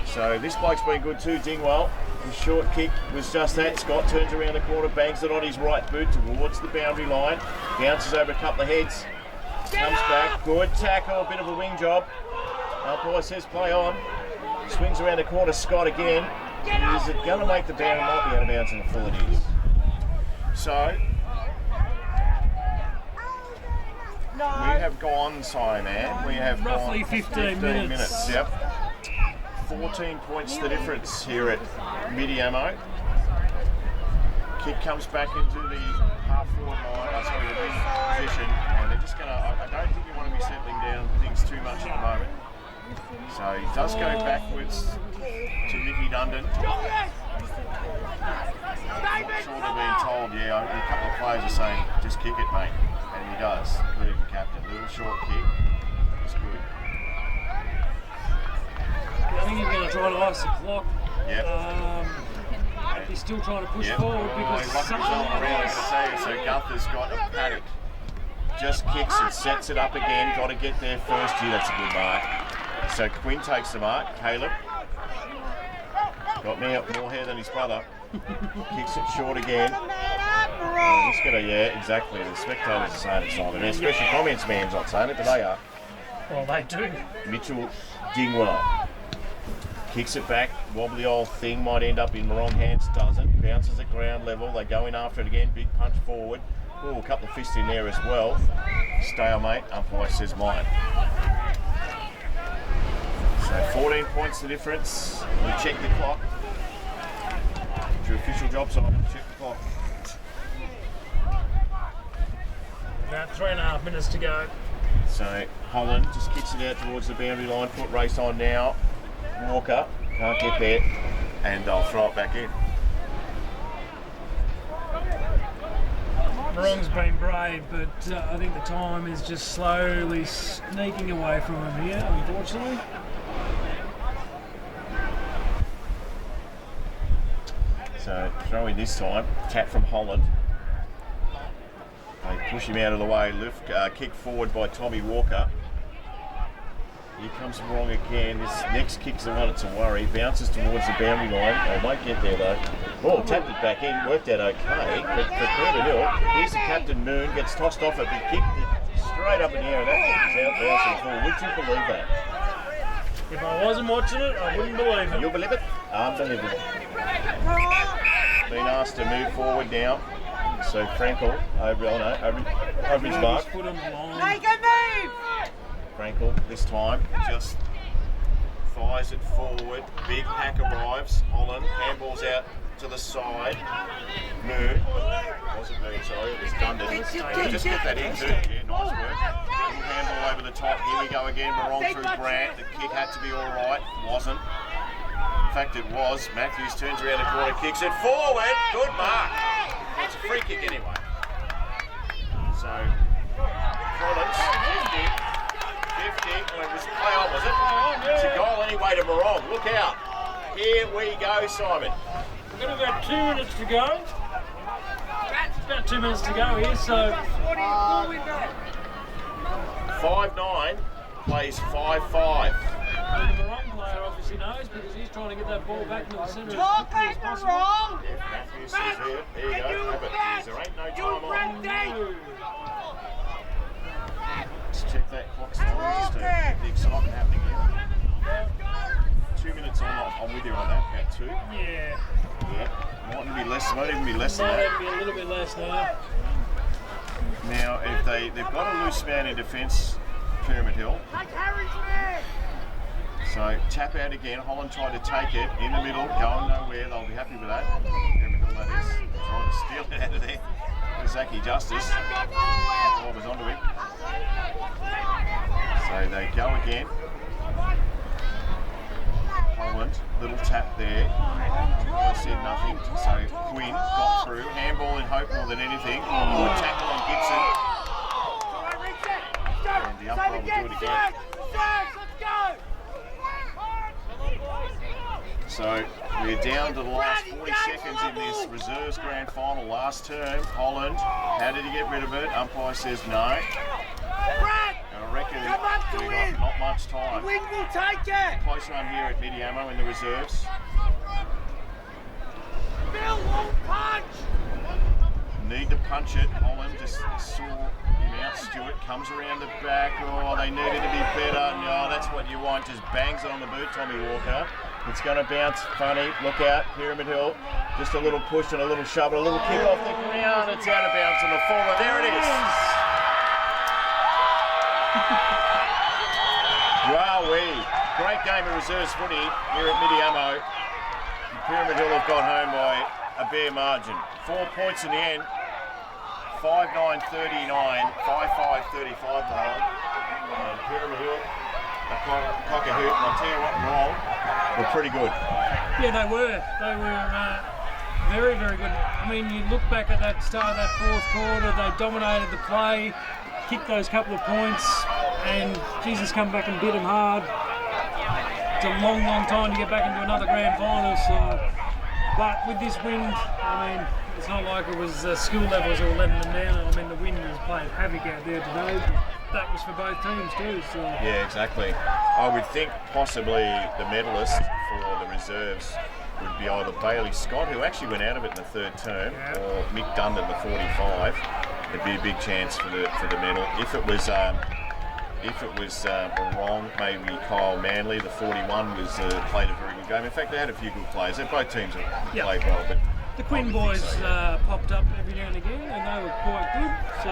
So this bloke's been good too, Dingwell. His short kick was just that. Scott turns around the corner, bangs it on his right boot towards the boundary line. Bounces over a couple of heads. Comes back. Good tackle. A bit of a wing job. Umpire says play on. Swings around the corner. Scott again. Is it going to make the boundary? Might be out of bounds in the full it is. So we have gone, Simon. We have Roughly gone 15 minutes. Yep. 14 points the difference here at Midi Ammo. Kick comes back into the half-forward line, the wing position, and they're just going to, I don't think you want to be settling down things too much at the moment. So he does go backwards to Mickey Dundon. I'm not sure they're being told, yeah, a couple of players are saying, just kick it, mate. And he does, including the captain. Little short kick. It's good. I think he's going to try to ice the clock. Yep. He's still trying to push forward because he's locking something himself around, so Gunther's got a paddock. Just kicks and sets it up again. Got to get there first here. That's a good mark. So Quinn takes the mark. Caleb got more hair than his brother. Kicks it short again. Just gonna, yeah, exactly. The spectators are saying it's not, and especially comments man's not saying it, but they are. Well, they do. Mitchell Dingwell kicks it back. Wobbly old thing might end up in Marong hands. Doesn't. Bounces at ground level. They go in after it again. Big punch forward. Oh, a couple of fists in there as well. Stalemate. Umpire says mine. So 14 points the difference. We check the clock. It's your official job, so check the clock. About 3.5 minutes to go. So Holland just kicks it out towards the boundary line. Foot race on now. Walker can't get there, and they'll throw it back in. Marong's been brave, but I think the time is just slowly sneaking away from him here, unfortunately. So throw in this time. Tap from Holland. They push him out of the way. Kick forward by Tommy Walker. Here comes Marong again. This next kick's the one that's a worry. Bounces towards the boundary line. They won't get there though. Ball tapped it back in. Worked out okay. But for Kermit Hill, here's the captain Moon. Gets tossed off it, but kicked it straight up in the air. And that kick is out bouncing the ball. Would you believe that? If I wasn't watching it, I wouldn't believe it. You'll believe it? Unbelievable. Been asked to move forward now. So Frankel over his mark. Put him long. Make a move! Frankel this time just fires it forward. Big pack arrives. Holland handballs out to the side. Moon. Wasn't Moon, sorry, it was Dundon. Just get that in too. Yeah, nice work. Little handball over the top. Here we go again. Marong through Grant. The kick had to be alright. Wasn't. In fact, it was. Matthews turns around the corner, kicks it forward. Good mark. It's a free kick anyway. So, Collins, 50. Well, it was a play on, was it? It's a goal anyway to Marong. Look out. Here we go, Simon. We've got about 2 minutes to go. About 2 minutes to go here, so 5-9 plays 5-5. the Marong player obviously knows because he's trying to get that ball back into the centre as quickly as possible. Yeah, Matthews says here. There you go. Have it. There ain't no time on. Let's check that clock time just to get the excitement happening here. 2 minutes on. I'm with you on that. About 2. Yeah. Yeah. Might even be less than Might that. even be a little bit less now. Now, if they've got a loose man in defence, Pyramid Hill. So tap out again. Holland tried to take it in the middle, going nowhere. They'll be happy with that. Pyramid Hill, that is. Trying to steal it out of there. Zaki Justice. Ball was onto him. So they go again. Holland, little tap there. I said nothing. So Quinn got through. Handball in hope more than anything. Good tackle on Gibson. And the umpire will do it again. So we're down to the last 40 seconds in this reserves grand final, last term. Holland, how did he get rid of it? Umpire says no. And I reckon we've got not much time. Wing will take it. Close run here at Midiamo in the reserves. Bill won't punch. Need to punch it. Holland just saw him out. Stewart comes around the back. Oh, they needed to be better. No, that's what you want. Just bangs it on the boot, Tommy Walker. It's going to bounce funny. Look out, Pyramid Hill. Just a little push and a little shove and a little kick off the ground. It's out of bounds on the forward. There it is. Wowee. Great game of reserves footy here at Midiamo. Pyramid Hill have got home by a bare margin. 4 points in the end. 5-9-39, 5-5-35 though. And Pyramid Hill, a cock a hoot, and I'll tell you what, Marong were pretty good. Yeah, they were. They were very, very good. I mean, you look back at that start of that fourth quarter, they dominated the play, kicked those couple of points, and Jesus come back and bit them hard. It's a long, long time to get back into another grand final. So, but with this wind, I mean, it's not like it was skill levels or letting them down. I mean, the wind was playing havoc out there today. But that was for both teams too. So yeah, exactly. I would think possibly the medalist for the reserves would be either Bailey Scott, who actually went out of it in the third term, or Mick Dundon, the 45. It'd be a big chance for the medal. If it was Marong, maybe Kyle Manley, the 41, played a very good game. In fact, they had a few good players. Both teams have played well, but the Quinn boys popped up every now and again, and they were quite good. So,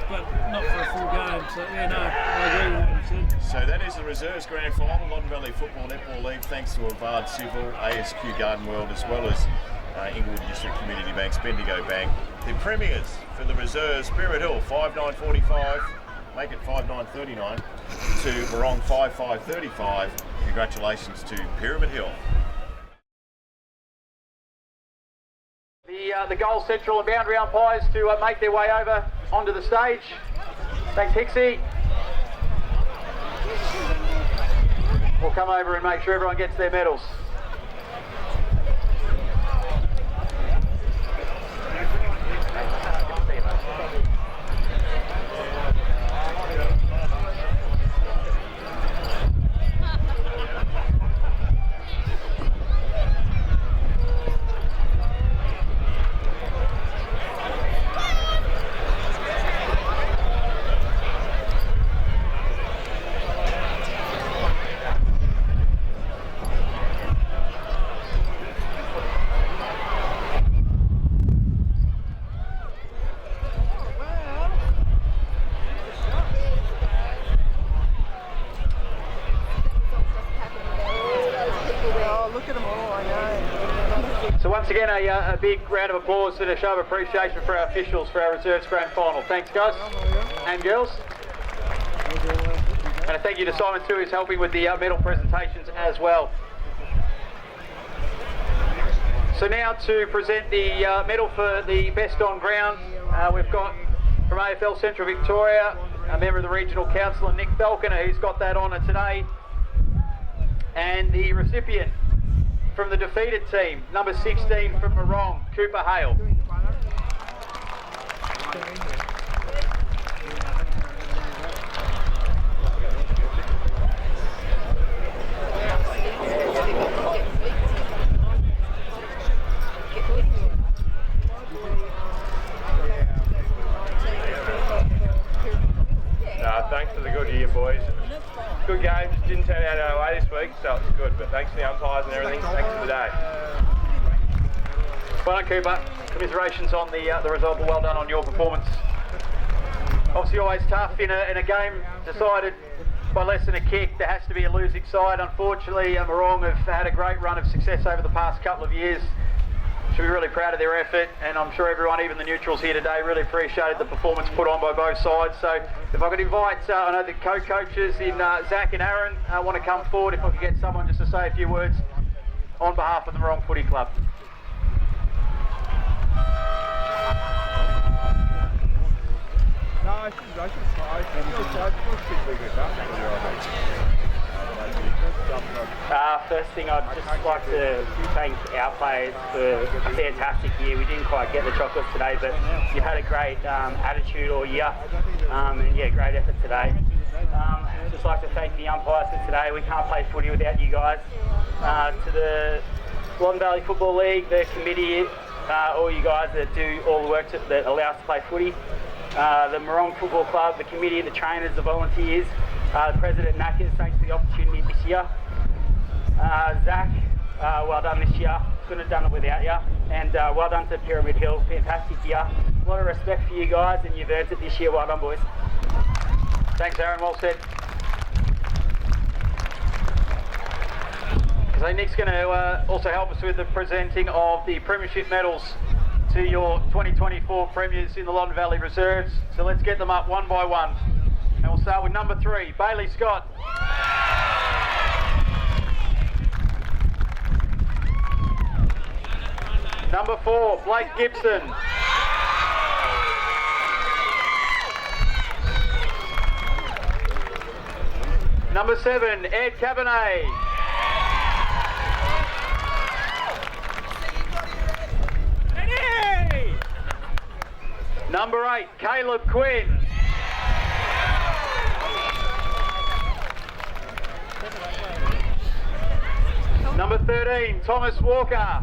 but not for a full game. So yeah, no, I agree with what you said. So that is the reserves grand final, Loddon Valley Football Netball League. Thanks to Avard Civil, ASQ Garden World, as well as Inglewood District Community Bank, Bendigo Bank. The premiers for the reserves, Pyramid Hill 5.945, make it 5.939 to Marong 5.535. Congratulations to Pyramid Hill. The goal central and boundary umpires to make their way over onto the stage. Thanks, Hixie. We'll come over and make sure everyone gets their medals. So once again, a big round of applause and a show of appreciation for our officials for our reserves grand final. Thanks, guys and girls. And a thank you to Simon too, who's helping with the medal presentations as well. So now to present the medal for the best on ground, we've got from AFL Central Victoria, a member of the Regional Council, Nick Falconer, who's got that honour today. And the recipient from the defeated team, number 16 from Marong, Cooper Hale. Thanks for the good year, boys. Good game, just didn't turn out our way this week, so it's good, but thanks to the umpires and everything, thanks for the day. Well done, Cooper. Commiserations on the result, but well done on your performance. Obviously always tough in a game decided by less than a kick. There has to be a losing side. Unfortunately, Marong have had a great run of success over the past couple of years. Should be really proud of their effort, and I'm sure everyone, even the neutrals here today, really appreciated the performance put on by both sides. So if I could invite, I know the co-coaches in Zach and Aaron want to come forward, if I could get someone just to say a few words on behalf of the Marong Footy Club. First thing, I'd just like to thank our players for a fantastic year. We didn't quite get the chocolates today, but you had a great attitude all year, and yeah, great effort today. Just like to thank the umpires for today. We can't play footy without you guys. To the Loddon Valley Football League, the committee, all you guys that do all the work that allow us to play footy. The Marong Football Club, the committee, the trainers, the volunteers, the President Knackers, thanks for the opportunity this year. Zach, well done this year. Couldn't have done it without you. And well done to Pyramid Hill, fantastic year. A lot of respect for you guys, and you've earned it this year. Well done, boys. Thanks, Aaron. Well said. So Nick's going to also help us with the presenting of the premiership medals to your 2024 premiers in the Loddon Valley Reserves. So let's get them up one by one. And we'll start with number 3, Bailey Scott. Number 4, Blake Gibson. Number 7, Ed Cabernet. Number 8, Caleb Quinn. Number 13, Thomas Walker.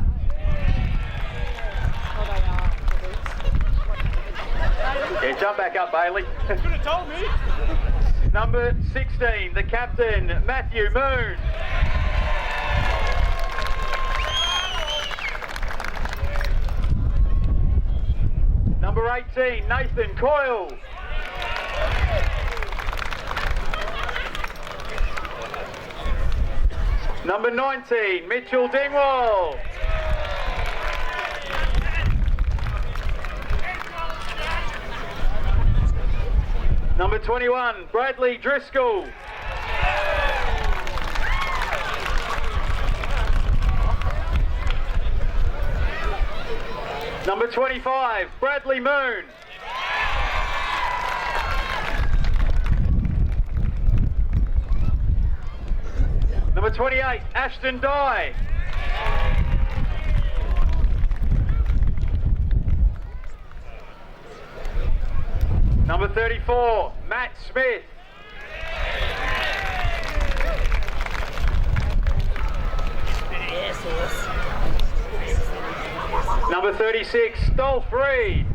Yeah, jump back up, Bailey. Could have told me. Number 16, the captain, Matthew Moon. Number 18, Nathan Coyle. Number 19, Mitchell Dingwall. Number 21, Bradley Driscoll. Number 25, Bradley Moon. Number 28, Ashton Dye. Number 34, Matt Smith. Number 36, Dolph Reed.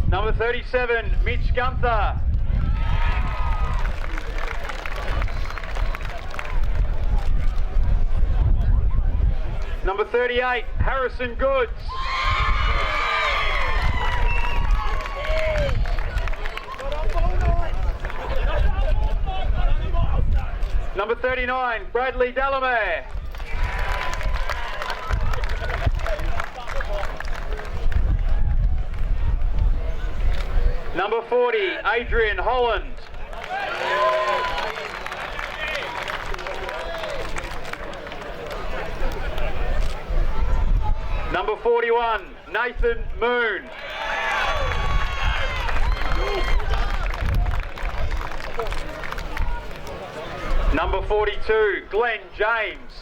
Number 37, Mitch Gunther. Number 38, Harrison Goods. Number 39, Bradley Delamere. Number 40, Adrian Holland. Number 41, Nathan Moon. Number 42, Glenn James.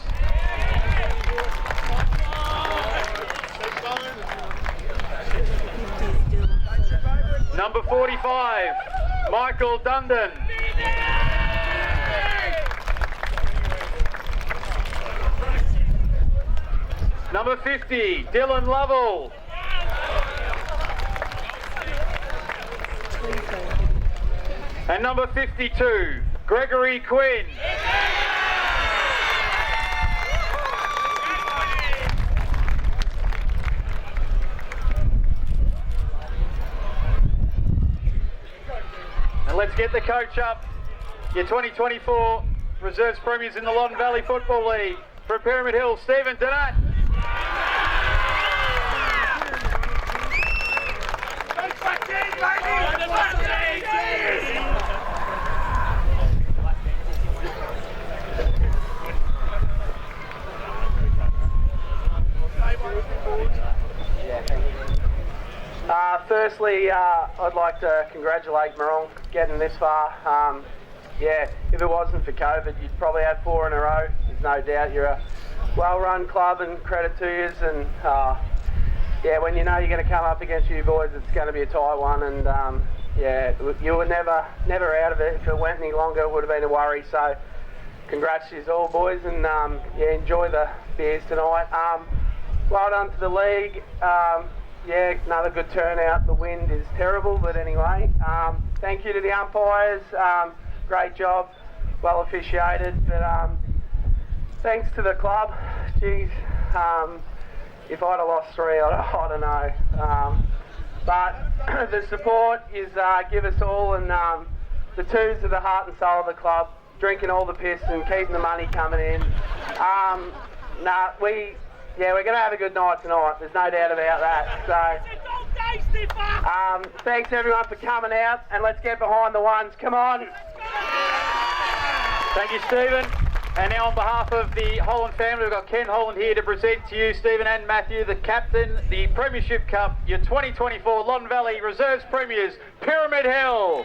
Number 45, Michael Dundon. Number 50, Dylan Lovell. And number 52, Gregory Quinn. And let's get the coach up. Your 2024 Reserves Premiers in the Loddon Valley Football League. From Pyramid Hill, Stephen Donat. Firstly, I'd like to congratulate Marong getting this far. Yeah, if it wasn't for COVID, you'd probably have 4 in a row. There's no doubt you're a well-run club, and credit to you. And yeah, when you know you're going to come up against you boys, it's going to be a tight one. And yeah, you were never out of it. If it went any longer, it would have been a worry. So congrats to you all, boys, and yeah, enjoy the beers tonight. Well done to the league. Yeah, another good turnout. The wind is terrible, but anyway, thank you to the umpires. Great job, well officiated. But thanks to the club. Geez, if I'd have lost 3, I don't know. But the support is give us all, and the twos are the heart and soul of the club. Drinking all the piss and keeping the money coming in. Yeah, we're going to have a good night tonight. There's no doubt about that. So, thanks everyone for coming out, and let's get behind the ones. Come on. Thank you, Stephen. And now on behalf of the Holland family, we've got Ken Holland here to present to you, Stephen and Matthew, the captain, the Premiership Cup, your 2024 Loddon Valley Reserves Premiers, Pyramid Hill.